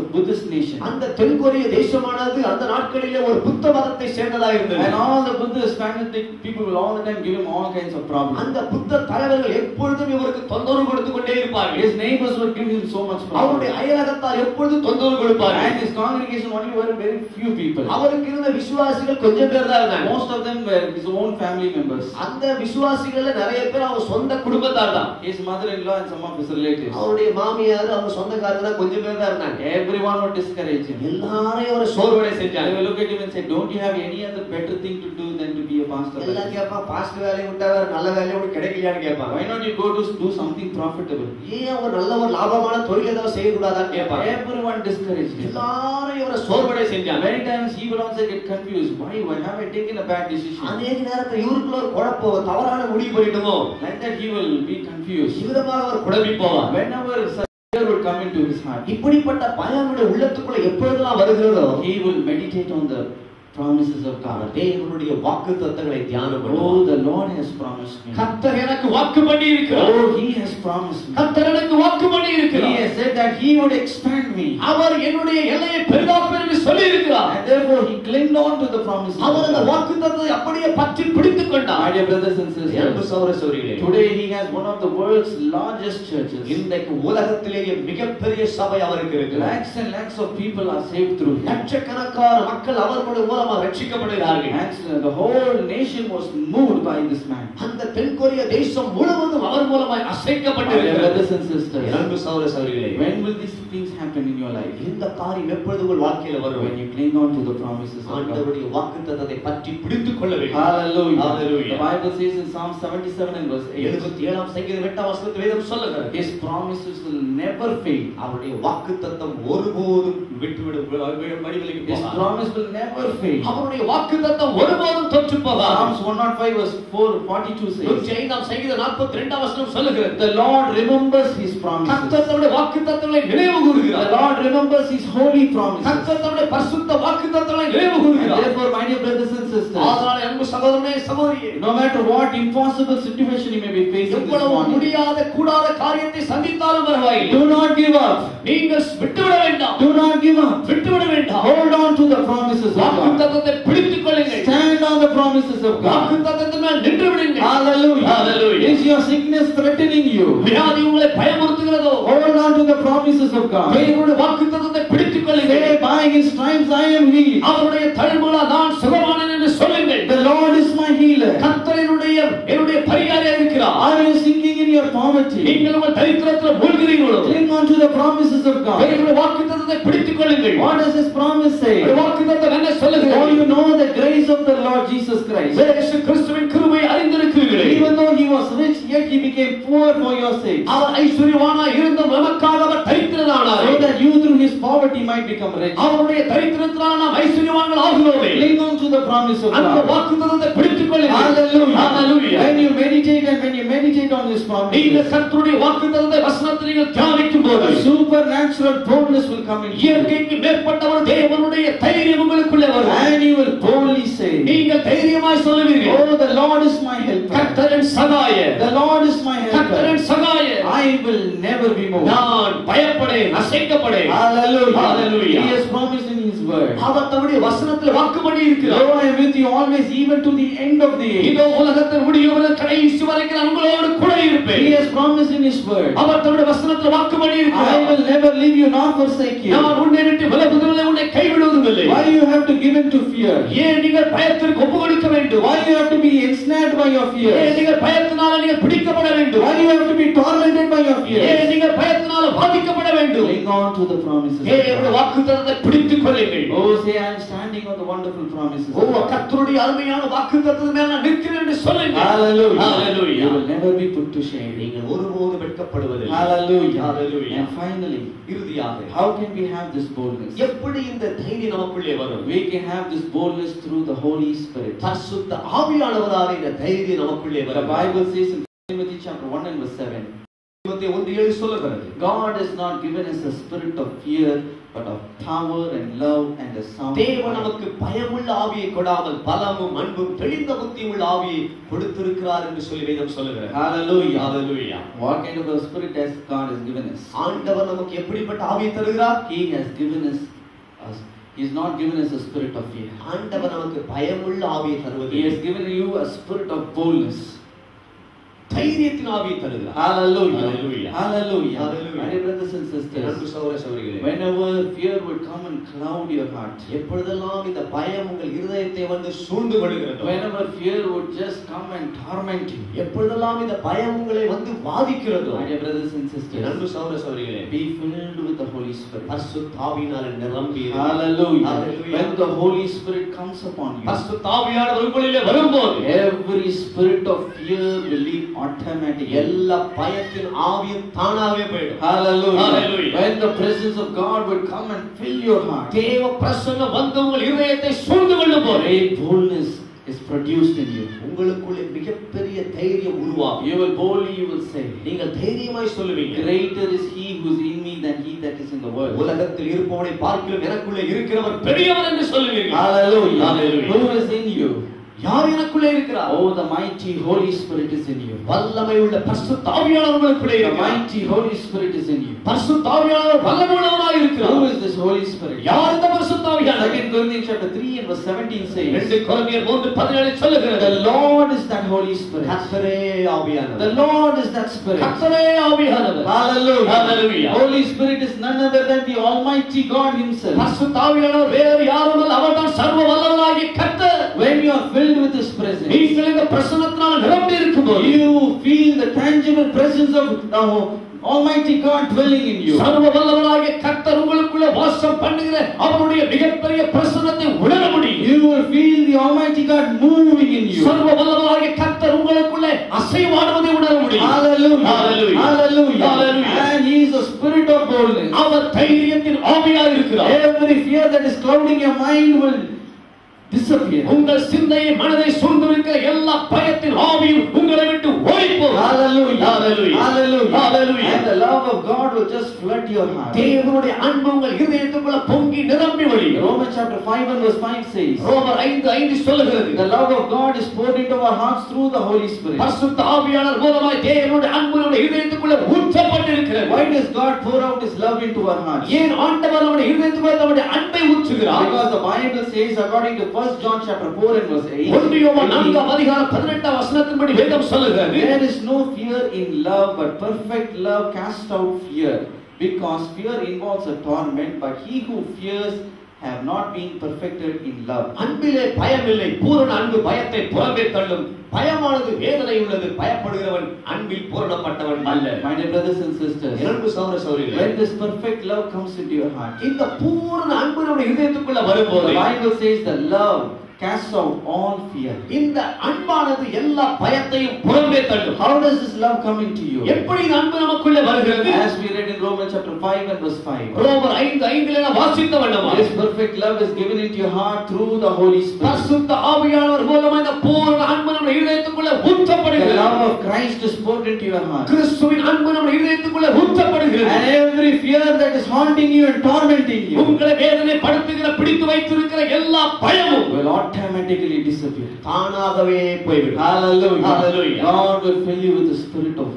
a Buddhist nation. அந்த தென் கொரிய தேசமானது அந்த நாட்களிலே ஒரு புத்த மதத்தை சேர்ந்ததாக இருந்தது. And all the Buddhist fanatic people will all the time give him all kinds of problems. அந்த புத்த தலைவர்கள் எப்பொழுதும் இவருக்கு தொந்தரவு கொடுத்து கொண்டே இருப்பார்கள். His neighbors would give him so much problems. அவருடைய அயலகத்தார் எப்பொழுதும் தொந்தரவு கொடுப்பார்கள். And his congregation only were very few people. அவருக்கு இருந்த விசுவாசிகள் கொஞ்சம் பேர் தான் இருந்தாங்க. Most of them were his own family members. அந்த விசுவாசிகள நிறைய பேர் அவர் சொந்த குடும்பத்தார் தான். His mother-in-law and some of his relatives. அவருடைய மாமியார் அவங்க சொந்தக்காரங்க தான் கொஞ்சம் பேர் தான் இருந்தாங்க. Everyone would discourage him. எல்லாரையும் ஒரு சோர்வடை They செஞ்சாங்க. will look at him and say, don't you have any other better thing to do than to be a pastor? எல்லாம் கேட்பான், பாஸ்டர் வேலையை விட்டா வேற நல்ல வேலையை விட்டு கிடைக்கலையான்னு கேட்பாங்க. Why not you go to do something profitable? ஏன் ஒரு நல்ல ஒரு லாபமான தொழில் ஏதாவது செய்யக்கூடாதான்னு கேட்பாங்க. Everyone discouraged him. எல்லாரையும் ஒரு சோர்வடை செஞ்சாங்க. Many times he will also get confused. Why have I taken a bad decision? அநேக நேரத்துல இவருக்குள்ள ஒரு குழப்பம், தவறான முடிவு பண்ணிட்டோமோ, Like that he will be confused. இவ்விதமாக அவர் குழம்பி போவார். Whenever such fear would come into his heart, இப்படிப்பட்ட பயனுடைய உள்ளத்துக்குள்ள எப்பொழுதெல்லாம் வருகிறதோ, he will meditate on the promises of God. தேவனுடைய வாக்குத்தத்தங்களை தியானம் பண்ணுவார். Oh, the Lord has promised me. கர்த்தர் எனக்கு வாக்கு பண்ணி இருக்கிறார். Oh, he has promised me. கர்த்தர் எனக்கு வாக்கு பண்ணி He இருக்கிறார். has said that he would expand me. அவர் என்னுடைய எல்லையை பெரிதாக்குவேன் என்று சொல்லி இருக்கிறார். And therefore he clung on to the promises of அவர் அந்த God. வாக்குத்தத்தத்தை அப்படியே பற்றி பிடித்துக் கொண்டார். My dear brothers and அன்பு sisters, சகோதர சகோதரிகளே, today he has one of the world's largest churches. இன்றைக்கு உலகத்திலேயே மிகப்பெரிய சபை அவருக்கு இருக்கிறது. Lakhs and lakhs of people are saved through him. லட்சக்கணக்கான மக்கள் அவர்களுடைய மூலமா ரட்சிக்கப்படுகிறார்கள். And the whole nation was moved by this man. அந்த தென் கொரிய தேசம் முழுவதும் அவர் மூலமாய் My dear அசைக்கப்பட்டிருக்கிறது. brothers and sisters, அன்பு சகோதர சகோதரிகளே, when will these things happen in your life? இந்த காரியம் எப்பொழுது உங்கள் வாழ்க்கையில வரும்? When you cling on to the promises of God. ஆண்டவருடைய வாக்குத்தத்தத்தை பற்றி பிடித்துக் கொள்ள வேண்டும். Hallelujah. Hallelujah. The Bible says in Psalm 77 and verse 8, 77ஆம் சங்கீதம் 8ஆம் வசனத்தில் வேதம் சொல்லுகிறது, his promises will never fail. அவருடைய வாக்குத்தத்தம் ஒருபோதும் விட்டுவிடும் வழிவிலகி His போகாது. promise will never fail. அவருடைய வாக்குத்தத்தம் ஒருபோதும் தோற்று போகாது. Psalms 105 verse 42 says, 105ஆம் சங்கீதம் 42ஆம் வசனம் சொல்லுகிறது, the Lord remembers his promises. கர்த்தர் தம்முடைய வாக்குத்தத்தங்களை நினைவு The கூறுகிறார். Lord remembers his holy promises. கர்த்தர் தம்முடைய பரிசுத்த வாக்குத்தத்தங்களை நினைவு And கூறுகிறார். therefore, my dear brothers and sisters, அதனால அன்பு சகோதரனே சகோதரியே, no matter what impossible situation you may be facing this எவ்வளவு morning, முடியாத கூடாத காரியத்தை சந்தித்தாலும் பரவாயில்லை, do not give up. நீங்கள் விட்டுவிட வேண்டாம். Do not give up. விட்டுவிட வேண்டாம். Hold on to the promises of God. வாக்குத்தத்தத்தை பிடித்துக் கொள்ளுங்கள். Stand on the promises of God. வாக்குத்தத்தத்தின் மேல் நின்று விடுங்கள். Hallelujah. Hallelujah. Is your sickness threatening you? வியாதி உங்களை பயமுறுத்துகிறதோ, Hold on to the promises of God. தேவனுடைய வாக்குத்தத்தத்தை பிடித்துக் கொள்ளுங்கள். Say, by his stripes I am healed. அவருடைய தழும்புகளால் நான் சுகமானேன் என்று சொல்லுங்கள். The Lord is my healer. கர்த்தர் என்னுடைய பரிகாரியாக இருக்கிறார். Are you sinking in your poverty? நீங்கள் உங்கள் தரித்திரத்தில் மூழ்கிறீர்களோ, Cling on to the promises of God. தேவனுடைய வாக்குத்தத்தத்தை பிடித்துக் கொள்ளுங்கள். What does his promise say? வாக்குத்தத்தம் என்ன Oh, சொல்லுகிறது? you know the grace of the Lord Jesus Christ. இயேசு கிறிஸ்துவின் கிருபையை அறிந்திருக்கிறீர்களே. Even though he was rich, yet he became poor for your sake, அவர் ஐஸ்வர்யவானாய் இருந்தும் நமக்காக அவர் தரித்திரனானார். so that you through his poverty might become rich. அவருடைய தரித்திரத்தினால் நாம் ஐஸ்வர்யவான்கள் ஆகிறோமே. Cling on to the promise of அந்த God. வாக்குத்தத்தத்தை பிடித்துக் கொள்ளுங்கள். Hallelujah. Hallelujah. When you meditate on his நீங்கள் promises, கர்த்தருடைய வாக்குத்தத்தத்தை வசனத்தை நீங்கள் தியானிக்கும் போது a supernatural boldness will come in you. இயற்கைக்கு மேற்பட்ட ஒரு தேவனுடைய தைரியம் உங்களுக்குள்ளே வரும். And you will boldly say, நீங்கள் தைரியமாய் சொல்லுவீர்கள், oh, the Lord is my helper. கர்த்தரின் சகாயர், The Lord is my கர்த்தரின் helper. சகாயர், I will never be moved. நான் பயப்படேன், அசைக்கப்படேன். Hallelujah. Hallelujah. He has promised in his word. அவர் தம்முடைய வசனத்தில் வாக்கு பண்ணி இருக்கிறார். Lo, I am with you always, even to the end of the age. இதோ உலகத்தின் முடிவுவரை கடைசி வரைக்கும் நான் உங்களோடு கூட இருப்பேன். He has promised in his word, அவர் தம்முடைய வசனத்தில் வாக்கு பண்ணி I இருக்கிறார். will never leave you nor forsake you. நான் உன்னை விட்டு விலகுவதில்லை, உன்னை கைவிடுவதில்லை. Why you have to give in to fear? ஏன் நீங்கள் பயத்திற்கு ஒப்பு கொடுக்க வேண்டும்? Why you have to be ensnared by your ஏன் fears? நீங்கள் பயத்தினால நீங்கள் பிடிக்கப்பட வேண்டும்? Why you have to be tormented by your ஏன் fears? நீங்கள் பயத்தினால பாதிக்கப்பட வேண்டும்? Cling on to the promises of தேவனுடைய God. வாக்குத்தத்தத்தை பிடித்துக் கொள்ளுங்கள். Oh, say, I am standing on the wonderful promises O of God. கர்த்தருடைய அருமையான வாக்குத்தத்தத்தின் மேல் நான் நிற்கிறேன் என்று சொல்லுங்கள். Hallelujah. Hallelujah. You will never be put to shame. நீங்கள் ஒருபோதும் வெட்கப்படுவதில்லை. Hallelujah. Hallelujah. And finally, இறுதியாக how can we have this boldness? எப்படி இந்த தைரியம் நமக்குள்ளே வரும்? We can can have this boldness through the Holy Spirit. பரிசுத்த ஆவியானவராலே இந்த தைரியம் நமக்குள்ளே The வரும். Bible says in Timothy chapter 1 and verse 7, தீமோத்தேயு 1:7 சொல்லுகிறது, God has not given us a spirit of fear, but of power and love and a sound தேவன் mind. நமக்கு பயமுள்ள ஆவியை கொடாமல் பலமும் அன்பும் தெளிந்த புத்தியுள்ள ஆவியை கொடுத்திருக்கிறார் என்று சொல்லி வேதம் சொல்லுகிறது. Hallelujah. Hallelujah. What kind of a spirit has God has given us? ஆண்டவர் நமக்கு எப்படிப்பட்ட ஆவியை தருகிறார்? He has given us He's not given us a spirit of fear. ஆண்டவர் நமக்கு பயமுள்ள ஆவியை He தருவதில்லை. has given you a spirit of boldness. தைரியத்தின் ஆவியை தருகிறார். Hallelujah. Hallelujah. Hallelujah. Hallelujah. My dear brothers and அன்பு sisters, சகோதர சகோதரிகளே, whenever fear would come and cloud your heart, எப்பொழுதெல்லாம் இந்த பயம் உங்கள் இருதயத்தை வந்து சூழ்ந்து கொள்கிறதோ, whenever fear would just come and torment you, எப்பொழுதெல்லாம் இந்த பயம் உங்களை வந்து வாதிக்கிறதோ, my dear brothers and N sisters, அன்பு சகோதர சகோதரிகளே, be filled with the Holy Spirit. பரிசுத்த ஆவியினாலே நிரம்பி Hallelujah. Hallelujah. When the Holy Spirit comes upon you, பரிசுத்த ஆவியானவர் உங்களிலே வரும்போது every spirit of fear will leave automatically. எல்லா பயத்தின் ஆவியும் தானாவே போய்டும். Hallelujah. Hallelujah. When the presence of God would come and fill your heart, தேவ பிரசன்னம் வந்து உங்கள் இதயத்தை சூழ்ந்து கொள்ளும் போது great boldness is produced in you. உங்களுக்குள்ளே மிகப்பெரிய தைரியம் உருவாகும். You will boldly, you will say, நீங்கள் தைரியமாய் சொல்லுவீங்க, greater is he who is in me than he that is in the world. உலகத்தில் இருப்பவனை பார்க்கிலும் எனக்குள்ளே இருக்கிறவர் பெரியவர் என்று சொல்லுவீர்கள். Hallelujah. Hallelujah. Who is in you? யார் எனக்குள்ளே இருக்கிறார்? Oh, the mighty Holy Spirit is in you. வல்லமை உள்ள பரிசுத்த ஆவியானவர் உங்களுக்குள்ளே The இருக்கிறார். mighty Holy Spirit is in you. பரிசுத்த ஆவியானவர் வல்லமை உள்ளவராய் இருக்கிறார். Who is this Holy Spirit? யார் இந்த பரிசுத்த ஆவியானவர்? 2 Corinthians chapter 3 and verse 17 says, 2 கொரிந்தியர் 3:17 சொல்லுகிறது, the Lord is that Holy Spirit. கர்த்தரே ஆவியானவர். The Lord is that Spirit. கர்த்தரே ஆவியானவர். Hallelujah. Hallelujah. Holy Spirit is none other than the Almighty God Himself. பரிசுத்த ஆவியானவர் வேறு யாரும் அல்ல, அவர்தான் சர்வ வல்லவராகிய கர்த்தர். When you are filled with His presence, நீங்கள் இந்த பிரசன்னத்தினால் நிரம்பி இருக்கும்போது you feel the tangible presence of the Almighty God dwelling in you. சர்வ வல்லவராகிய கர்த்தர் உங்களுக்குள்ள வாசம் பண்ணுகிற அவருடைய மிகப்பெரிய பிரசன்னத்தை உணர முடியும். You will feel the Almighty God moving in you. சர்வ வல்லவராகிய கர்த்தர் உங்களுக்குள்ள அசைவாடுவதை உணர முடியும். Hallelujah. Hallelujah. Hallelujah. Hallelujah. And He is a spirit of boldness. அவர் தைரியத்தின் ஆவியாய் இருக்கிறார். Every fear that is clouding your mind will disappear. உங்கள் சிந்தையை மனதை சூழ்ந்திருக்கிற எல்லா பயத்தின் ஆவியும் உங்களை விட்டு ஓடிப்போகும். Hallelujah. Hallelujah. Hallelujah. Hallelujah. And the love of God will just flood your heart. தேவனுடைய அன்பு உங்கள் இதயத்துக்குள்ள பொங்கி நிரம்பி வழியும். Romans chapter 5 and verse 5 says, ரோமர் 5:5 சொல்லுகிறது, the love of God is poured into our hearts through the Holy Spirit. பரிசுத்த ஆவியானவர் மூலமாய் தேவனுடைய அன்பு நம்முடைய இதயத்துக்குள்ள ஊற்றப்பட்டிருக்கிறது. Why does God pour out His love into our hearts? ஏன் ஆண்டவர் நம்முடைய இதயத்துக்குள்ள தம்முடைய அன்பை ஊற்றுகிறார்? Because the Bible says, according to 1 John chapter 4 and verse 8, 1 யோவான் 4:18 வசனத்தின்படி வேதம் சொல்லுகிறது, there is no fear in love, but perfect love casts out fear, because fear involves a torment, but he who fears have not been perfected in love. அன்பிலே பயமில்லை, பூரண அன்பு பயத்தை புறம்பே தள்ளும். பயமானது வேதனை உள்ளது, பயப்படுகிறவன் அன்பில் பூரணப்பட்டவன் அல்ல. My dear brothers and sisters, அன்பு சகோதர சகோதரிகளே, when this perfect love comes into your heart, இந்த பூரண அன்பு நம்முடைய இதயத்துக்குள்ள வரும்போது, the Bible says that love casts out all fear. இந்த அன்பானது எல்லா பயத்தையும் புறம்பே தள்ளும். How does this love come into you? எப்படி இந்த அன்பு நமக்குள்ளே வருகிறது? As we read in Romans chapter 5 and verse 5. ரோமர் 5:5 நாம் வாசித்த வண்ணமா, This perfect love is given into your heart through the Holy Spirit. பரிசுத்த ஆவியானவர் மூலமாக இந்த பூரண அன்பு நம்முடைய இதயத்துக்குள்ள The ஊற்றப்படுகிறது. love of Christ is poured into your heart. கிறிஸ்துவின் அன்பு நம்முடைய இதயத்துக்குள்ள ஊற்றப்படுகிறது. And every fear that is haunting you and tormenting you உங்களை வேதனைப்படுத்துகிற, பிடித்து வைத்திருக்கிற எல்லா பயமும் will automatically disappear. தானாகவே போய்விடும். Hallelujah. Hallelujah. God will fill you with the spirit of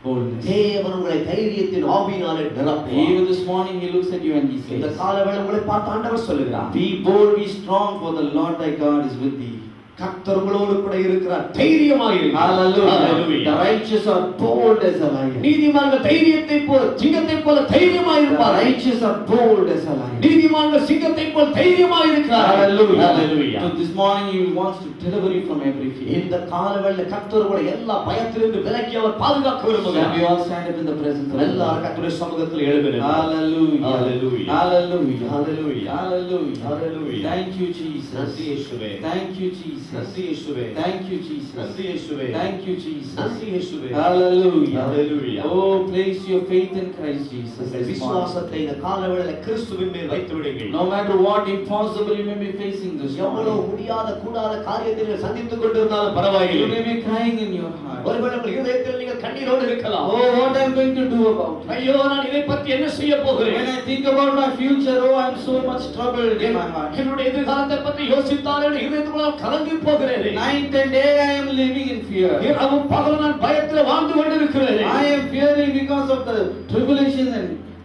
boldness. தேவன் உங்களை தைரியத்தின் ஆவியினாலே நிரப்புவார். Even this morning He looks at you and He இந்த says, காலவேளை உங்களை பார்த்து ஆண்டவர் சொல்லுகிறார், be bold, be strong, for the Lord thy God is with thee. கர்த்தர் உங்களோடு கூட இருக்கிறார், தைரியமாக இருங்கள். Hallelujah. Hallelujah. The righteous are bold as a lion. நீதிமான்கள் தைரியத்தை போல, சிங்கத்தை போல தைரியமாக The இருப்பார்கள். righteous are bold as a lion. நீதிமான்கள் சிங்கத்தை போல தைரியமாக இருக்கிறார்கள். Hallelujah. Hallelujah. So this morning He wants to deliver you from every fear. இந்த காலவேளை கர்த்தர் உங்களை எல்லா பயத்திலிருந்து விலக்கி அவர் பாதுகாக்க Can we விரும்புகிறார். all stand up in the presence of எல்லாரும் God? கர்த்தருடைய சமூகத்தில் எழும்புங்கள். Hallelujah. Hallelujah. Hallelujah. Hallelujah. Hallelujah. Hallelujah. Thank you, Jesus. நன்றி இயேசுவே. Thank you, Jesus. நன்றி இயேசுவே. Thank you, Jesus. நன்றி இயேசுவே. Thank you, Jesus. நன்றி இயேசுவே. Hallelujah. Hallelujah. Oh, place your faith in Christ Jesus. உங்கள் விசுவாசத்தை இந்த காலவேளையில் கிறிஸ்துவின் மேல் வைத்து விடுங்கள். No matter what impossible you may be facing this எவ்வளவு morning. முடியாத கூடாத காரியத்தை நீங்கள் சந்தித்துக் கொண்டிருந்தாலும் பரவாயில்லை. You may be crying in your heart. ஒருவேளை உங்கள் இதயத்தில் நீங்கள் கண்ணீரோடு இருக்கலாம். Oh, what I'm going to do about it? ஐயோ, நான் இதை பற்றி என்ன செய்ய போகிறேன்? When I think about my future, oh, I'm so much troubled in my heart. என்னுடைய எதிர்காலத்தை பற்றி யோசித்தால் என் இதயத்துக்குள்ள கலங்கி போகிறேன். Night and day I am living in fear. இரவும் பகலும் நான் பயத்தில் வாழ்ந்து கொண்டிருக்கிறேன். I am fearing because of the tribulation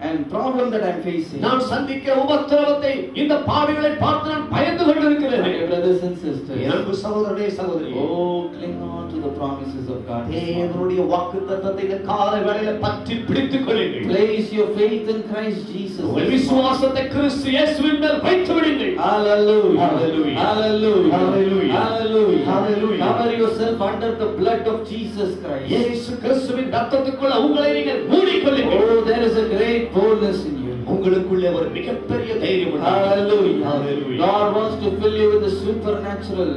and problem that I am facing. நான் சந்திக்கிற உபத்திரவத்தை இந்த பாவிகளை பார்த்து நான் பயந்து கொண்டிருக்கிறேன். My brothers and sisters. அன்பு சகோதரனே சகோதரி. Oh, cling on to the promises of God. தேவனுடைய வாக்குத்தத்தத்தை இந்த காலவேளையில பற்றி பிடித்துக் கொள்ளுங்கள். Place your faith in Christ Jesus. உங்கள் விசுவாசத்தை கிறிஸ்து இயேசுவின் மேல் வைத்து விடுங்கள். Hallelujah. Hallelujah. Hallelujah. Hallelujah. Hallelujah. Hallelujah. Cover yourself under the blood of Jesus Christ. இயேசு கிறிஸ்துவின் இரத்தத்துக்குள்ள உங்களை நீங்கள் மூடிக்கொள்ளுங்கள். Oh, there is a great boldness in you. உங்களுக்குள்ளே ஒரு மிகப்பெரிய தைரியம் உண்டு. Hallelujah. Hallelujah. God wants to fill you with the supernatural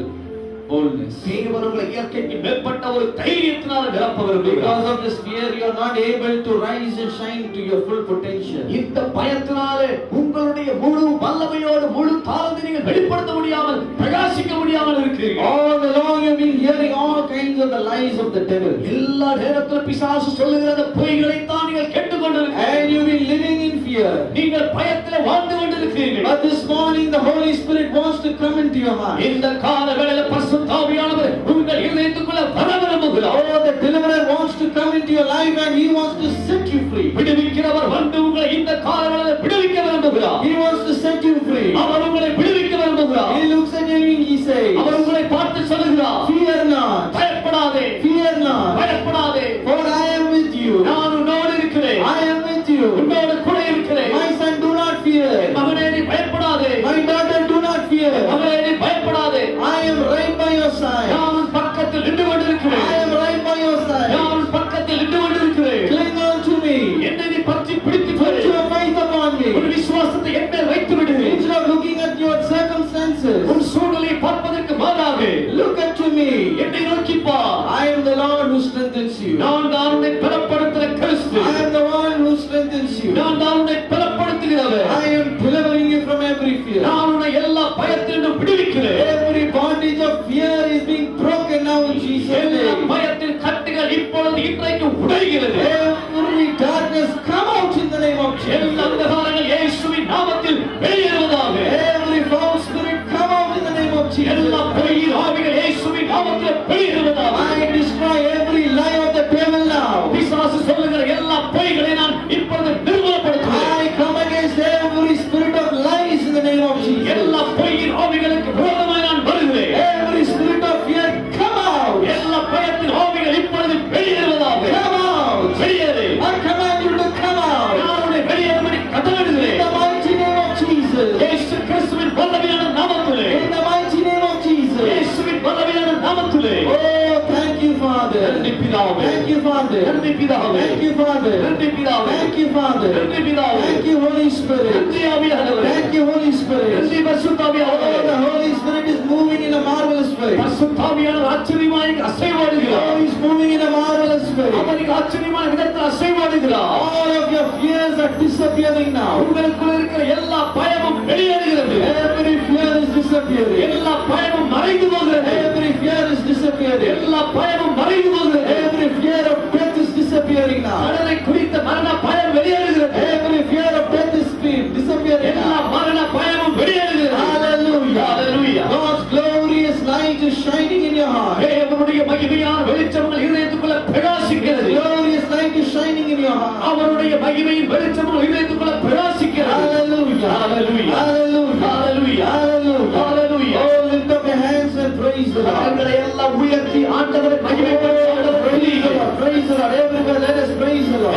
boldness. தேவன் உங்களை இயற்கைக்கு மேற்பட்ட ஒரு தைரியத்தினால நிரப்ப விரும்புகிறார். Because of this fear, you are not able to rise and shine to your full potential. இந்த பயத்தினாலே உங்களுடைய முழு வல்லமையோடு முழு தாளத்தை நீங்கள் வெளிப்படுத்த முடியாமல் பிரகாசிக்க முடியாமல் இருக்கிறீர்கள். All along you have been hearing all kinds of the lies of the devil. எல்லா நேரத்திலும் பிசாசு சொல்லுகிற அந்த பொய்களை தான் நீங்கள் கேட்டுக்கொண்டிருக்கிறீர்கள். And you have been living in fear. நீங்கள் பயத்திலே வாழ்ந்து கொண்டிருக்கிறீர்கள். But this morning the Holy Spirit wants to come into your heart. இந்த காலவேளையில பரிசுத்த ஆவியானவர் உங்கள் இதயத்துக்குள்ள வர விரும்புகிறார். Oh, the deliverer wants to come into your life and he wants to set you free. விடுவிக்கிறவர் வந்து உங்களை இந்த காலவேளையில விடுவிக்க விரும்புகிறார். He wants to set you free. அவர் உங்களை விடுவிக்க விரும்புகிறார். He looks at you and he says, அவர் உங்களை பார்த்து சொல்லுகிறார், fear not. பயப்படாதே, Fear not. பயப்படாதே, For I am with you. நான் உன்னோடு இருக்கிறேன். I am with you. உன்னோடு கூட இருக்கிறேன். My son, do not fear. மகனே, நீ பயப்படாதே. My daughter, do not fear. மகனே, நீ பயப்படாதே. I am right by your side. நான் உன் பக்கத்தில் நின்று கொண்டிருக்கிறேன். I am right by your side. நான் உன் பக்கத்தில் நின்று கொண்டிருக்கிறேன். Cling on to me. என்னை நீ பற்றி பிடித்துக் Put கொள். your faith upon me. உன் விசுவாசத்தை என் மேல் வைத்து விடு. Instead of looking at your circumstances, உன் சூழ்நிலையை பார்ப்பதற்கு மாறாக look up to me. என்னை நோக்கி பார். I am the Lord who strengthens you. நான் தான் உன்னை பலப்படுத்துகிற கிறிஸ்து. I am the one who strengthens you. நான் தான் உன்னை பலப்படுத்துகிறவர். I am delivering you from every fear. நான் உன்னை எல்லா பயத்திலிருந்தும் விடுவிக்கிறேன். Every bondage of fear is being broken now in Jesus' எல்லா name. பயத்தின் கட்டுகள் இப்பொழுது இன்றைக்கு உடைகிறது. Every darkness come out in the name of எல்லா Jesus. அந்தகாரங்கள் இயேசுவின் நாமத்தில் வெளியேறுவதாக. Every false spirit come out in the name of எல்லா Jesus. பொய்யின் ஆவிகள் இயேசுவின் நாமத்தில் வெளியேறுவதாக. I destroy every lie of the devil now. பிசாசு சொல்லுகிற எல்லா பொய்களை நான் இப்பொழுது நிர்மூலப்படுத்துகிறேன். I come against every spirit of lies in the name of Jesus. எல்லா பொய்யின் ஆவிகளுக்கு விரோதமாய் நான் வருகிறேன். Every spirit of fear come out. எல்லா பயத்தின் ஆவிகள் இப்பொழுது வெளியேறுவதாக. Come out. வெளியேறு. I command you to come out. நான் உன்னை வெளியேறும்படி In கட்டளையிடுகிறேன். the mighty name of Jesus. இயேசு கிறிஸ்துவின் வல்லமையான நாமத்திலே. In the mighty name of Jesus. இயேசுவின் வல்லமையான நாமத்திலே. Oh, thank you, Father. நன்றி பிதாவே. Thank you, Father. நன்றி பிதாவே. Thank you, Father. நன்றி பிதாவே. Thank you, Father. நன்றி பிதாவே. Thank you, Holy Spirit. நன்றி ஆவியானவரே. Thank you, Holy Spirit. நன்றி பரிசுத்த Oh, ஆவியானவரே. the Holy Spirit is moving in a marvelous way. பரிசுத்த ஆவியானவர் ஆச்சரியமாய் Oh, அசைவாடுகிறார். he's moving in a marvelous way. அவருக்கு ஆச்சரியமான விதத்தில் அசைவாடுகிறார். All of your fears are disappearing now. உங்களுக்குள் இருக்கிற எல்லா பயமும் வெளியேறுகிறது. Every fear is disappearing. எல்லா பயமும் மறைந்து போகிறது. Every fear is disappearing. எல்லா பயமும் மறைந்து போகிறது. Every fear of death is disappearing now. மரணத்தை குறித்த மரண பயம் வெளியேறுகிறது. Every fear of death is disappearing எல்லா now. மரண பயமும் வெளியேறுகிறது. Hallelujah. Hallelujah. God's glorious light is shining in your heart. தேவனுடைய மகிமையான வெளிச்சம் உங்கள் இதயத்துக்குள்ள பிரகாசிக்கிறது. Glorious light is shining in your heart. அவருடைய மகிமையின் வெளிச்சம் உங்கள் இதயத்துக்குள்ள பிரகாசிக்கிறது. Hallelujah. Hallelujah. Hallelujah. Hallelujah. Hallelujah. Hallelujah. Oh, lift up your hands and praise the Lord. கரங்களை எல்லாம் உயர்த்தி ஆண்டவரை மகிமைப்படுத்தி ஆண்டவரை Praise the துதியுங்கள். Lord. Praise the Lord. Everywhere, let us praise the Lord.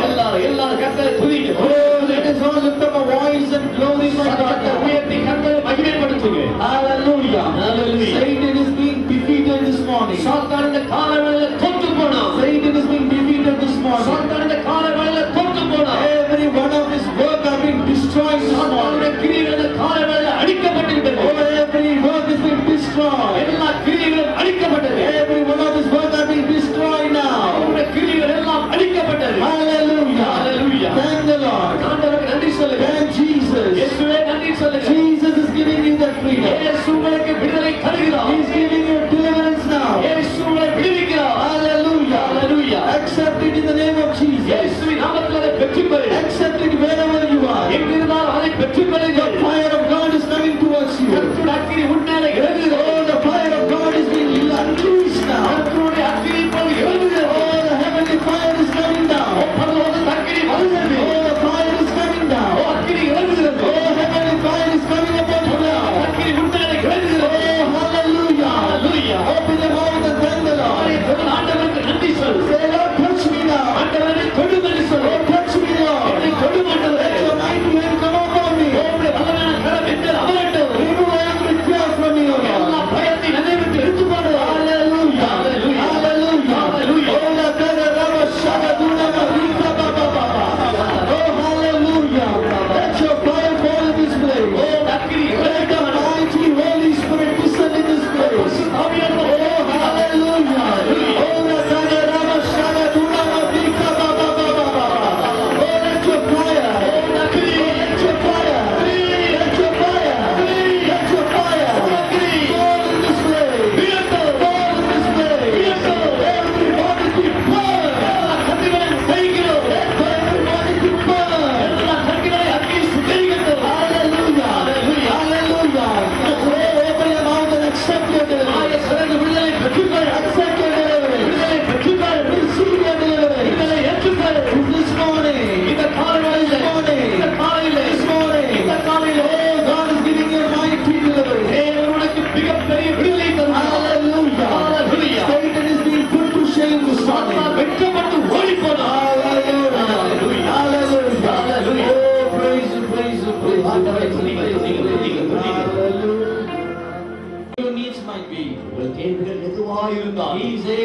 எல்லாரும் கர்த்தரை துதிங்க. Oh, let us all lift up our voice and glorify கர்த்தரை God. உயர்த்தி கர்த்தரை மகிமைப்படுத்துங்க. Hallelujah. Hallelujah. Satan is being defeated this morning. சாத்தான் இந்த காலவேளையில தோற்று போனான். Satan is being defeated this morning. சாத்தான் இந்த காலவேளையில தோற்று போனான். Every one of his work have been destroyed this சாத்தானுடைய morning. கிரியைகள் இந்த காலவேளையில அழிக்கப்பட்டிருக்கிறது. Oh, every work has been destroyed. எல்லா கிரியைகளும்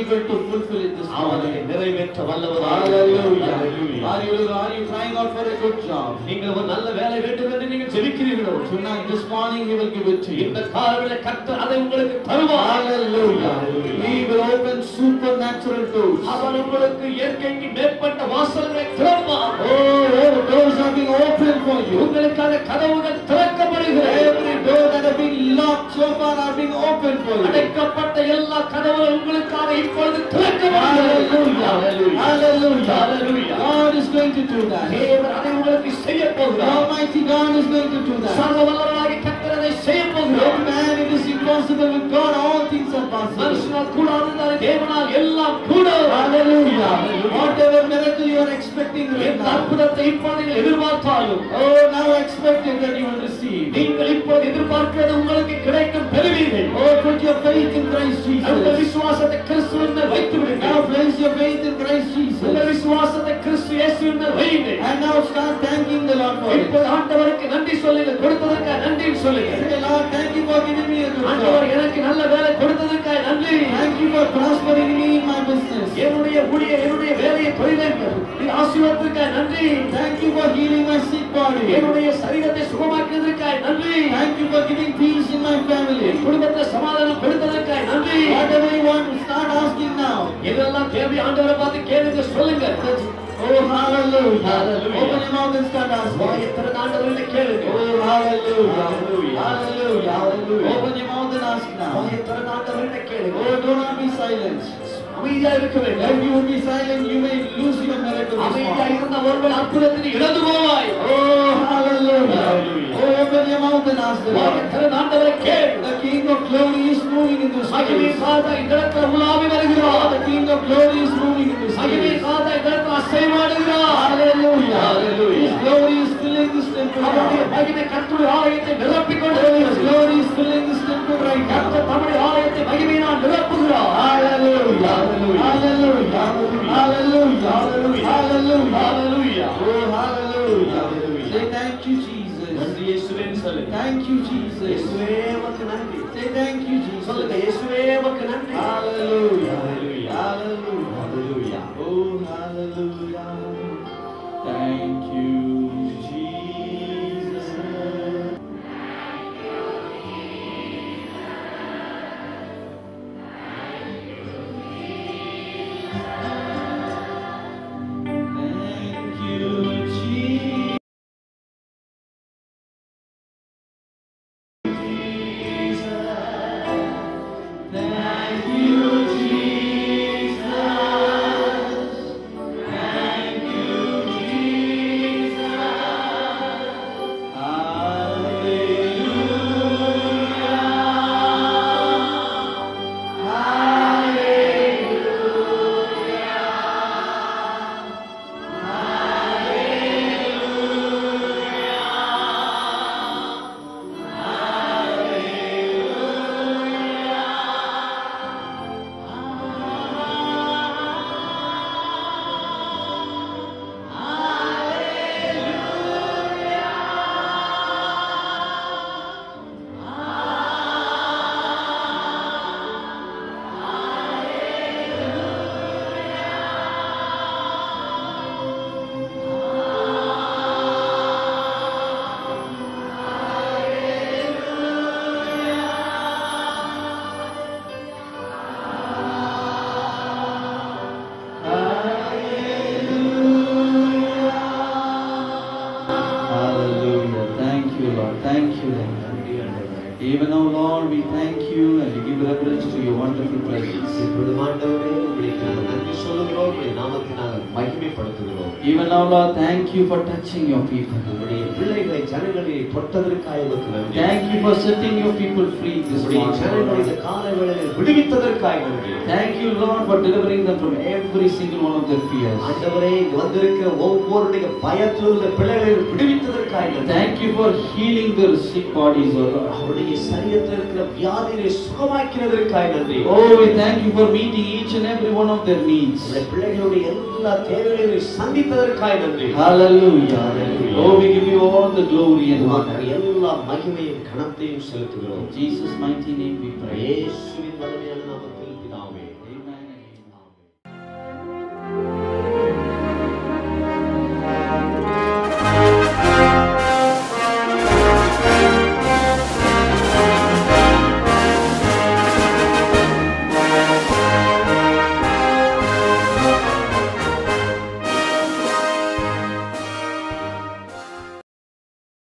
able to fulfill it this morning. நிறைவேற்ற வல்லவர். Hallelujah. Are you crying out for a good job? நீங்கள் ஒரு நல்ல வேலை வேண்டும் என்று நீங்கள் ஜெபிக்கிறீர்களோ? Tonight, this morning, He will give it to you. இந்த காலையிலே கர்த்தர் அதை உங்களுக்கு தருவார். Hallelujah. He will open supernatural doors. அவர் உங்களுக்கு இயற்கைக்கு மேற்பட்ட வாசல்களை திறப்பார். Oh, doors are being opened for you. உங்களுக்காக கதவுகள் திறக்கப்படுகிறது. Every door that has been locked so far are being opened for you. அடைக்கப்பட்ட எல்லா கதவுகளும் உங்களுக்காக இப்பொழுது திறக்கப்படுகிறது. Hallelujah. Hallelujah. Hallelujah. God is going to do that. தேவன் அதை உங்களுக்கு செய்ய போகிறார். Almighty God is going to do that. சர்வ வல்லவராகிய கர்த்தர் அதை செய்ய போகிறார். With man it is impossible, with God all things are possible. மனுஷனால் கூடாதது தேவனால் எல்லாம் கூடும். Hallelujah. Whatever miracle you are expecting right எந்த now, அற்புதத்தை இப்பொழுது நீங்கள் எதிர்பார்த்தாலும், oh, now expect it that you will receive. நீங்கள் இப்பொழுது எதிர்பார்க்கிறது உங்களுக்கு கிடைக்கும் பெறுவீர்கள். Oh, put your faith in Christ உங்கள் Jesus. விசுவாசத்தை கிறிஸ்துவின் மேல் வைத்து விடுங்கள். Now place your faith in Christ உங்கள் Jesus. விசுவாசத்தை கிறிஸ்து இயேசுவின் மேல் வையுங்கள். And now start thanking the Lord for it. இப்பொழுது ஆண்டவருக்கு நன்றி சொல்லுங்க. கொடுத்ததற்காக நன்றி சொல்லுங்க. Say, Lord, thank you for giving me a good ஆண்டவர் job. எனக்கு நல்ல வேலை கொடுத்ததற்காக நன்றி. Thank you for prospering me in my business. என்னுடைய வேலையை தொழிலை ஆசீர்வாதத்திற்காக நன்றி. Thank you for healing my sick body. என்னுடைய சரீரத்தை சுகமாக்கியதற்காக நன்றி. Thank you for giving peace in my family. குடும்பத்தில் சமாதானம் கொடுத்ததற்காக நன்றி. Whatever you want, start asking now. இதெல்லாம் தேவை ஆண்டவரை பார்த்து கேளுங்க, சொல்லுங்க. Oh, hallelujah. Hallelujah. Open your mouth and start asking. வாயத்திறந்த ஆண்டவரை கேளுங்க. Oh, hallelujah. Hallelujah. Hallelujah. Hallelujah. Open your mouth and ask now. வாயத்திறந்த ஆண்டவரை கேளுங்க. Oh, do not be silent. அமைதியா இருக்க வேண்டும். If you would be silent, you may lose your miracle this அமைதியா morning. இருந்த ஒருவன் அற்புதத்தை இழந்து போவாய். Oh, hallelujah. Hallelujah. Oh, open your mouth and ask the Lord. வாயத்திறந்த ஆண்டவரை கேள். The King of Glory is moving in this மகிமை place. காதா இந்த இடத்துல உலாவி வருகிறார். The King of Glory is moving in this மகிமை place. காதா இந்த இடத்துல அசைவாடுகிறார். Hallelujah. Hallelujah. His glory is filling this temple அவருடைய now. மகிமை கர்த்தருடைய ஆலயத்தை நிரப்பிக் His கொண்டிருக்கிறது. glory is filling this temple right now. கர்த்தர் தம்முடைய ஆலயத்தை மகிமையினால் நிரப்புகிறார். Hallelujah. Hallelujah. Hallelujah. Hallelujah. Hallelujah. Hallelujah. Hallelujah. Oh, hallelujah. Hallelujah. Say thank you, Jesus. நன்றி இயேசுவே சொல்லுங்க. Thank you, Jesus. இயேசுவே உமக்கு நன்றி. Say thank you, Jesus. சொல்லுங்க, இயேசுவே உமக்கு நன்றி. Hallelujah. Hallelujah. Hallelujah. Hallelujah. Oh, hallelujah. Thank you, Jesus. Thank you, Jesus. Thank you, Jesus. Thank you, Jesus. Hallelujah. Thank you, Lord. Thank you, Lord. Even now, Lord, we thank you and we give reverence to your wonderful presence. இப்பொழுது ஆண்டவரே உங்களுக்கு நாங்கள் நன்றி சொல்லுகிறோம். உம்முடைய நாமத்தை நாங்கள் மகிமைப்படுத்துகிறோம். Even now, Lord, thank you for touching your people. உம்முடைய பிள்ளைகளை ஜனங்களை தொட்டதற்காக உமக்கு நன்றி. Thank you for setting your people free this உம்முடைய ஜனங்களை இந்த morning. காலை வேளையில் விடுவித்ததற்காக நன்றி. Thank you, Lord, for delivering them from every single one of their fears. ஆண்டவரே இங்கு வந்திருக்கிற ஒவ்வொருடைய பயத்தில் உள்ள பிள்ளைகளை விடுவித்ததற்காக நன்றி. Thank you for healing their sick bodies, O Lord. அவருடைய சரீரத்தில் இருக்கிற வியாதியை சுகமாக்கினதற்காக நன்றி. Oh, we thank you for meeting each and every one of their needs. உம்முடைய பிள்ளைகளுடைய எல்லா தேவைகளையும் சந்தித்ததற்காக நன்றி. Hallelujah. Hallelujah. Oh, we give you all the glory and honor. எல்லா மகிமையும் கனத்தையும் செலுத்துகிறோம். In Jesus' mighty name we pray. இயேசுவின் வல்லமையான நாமத்தில்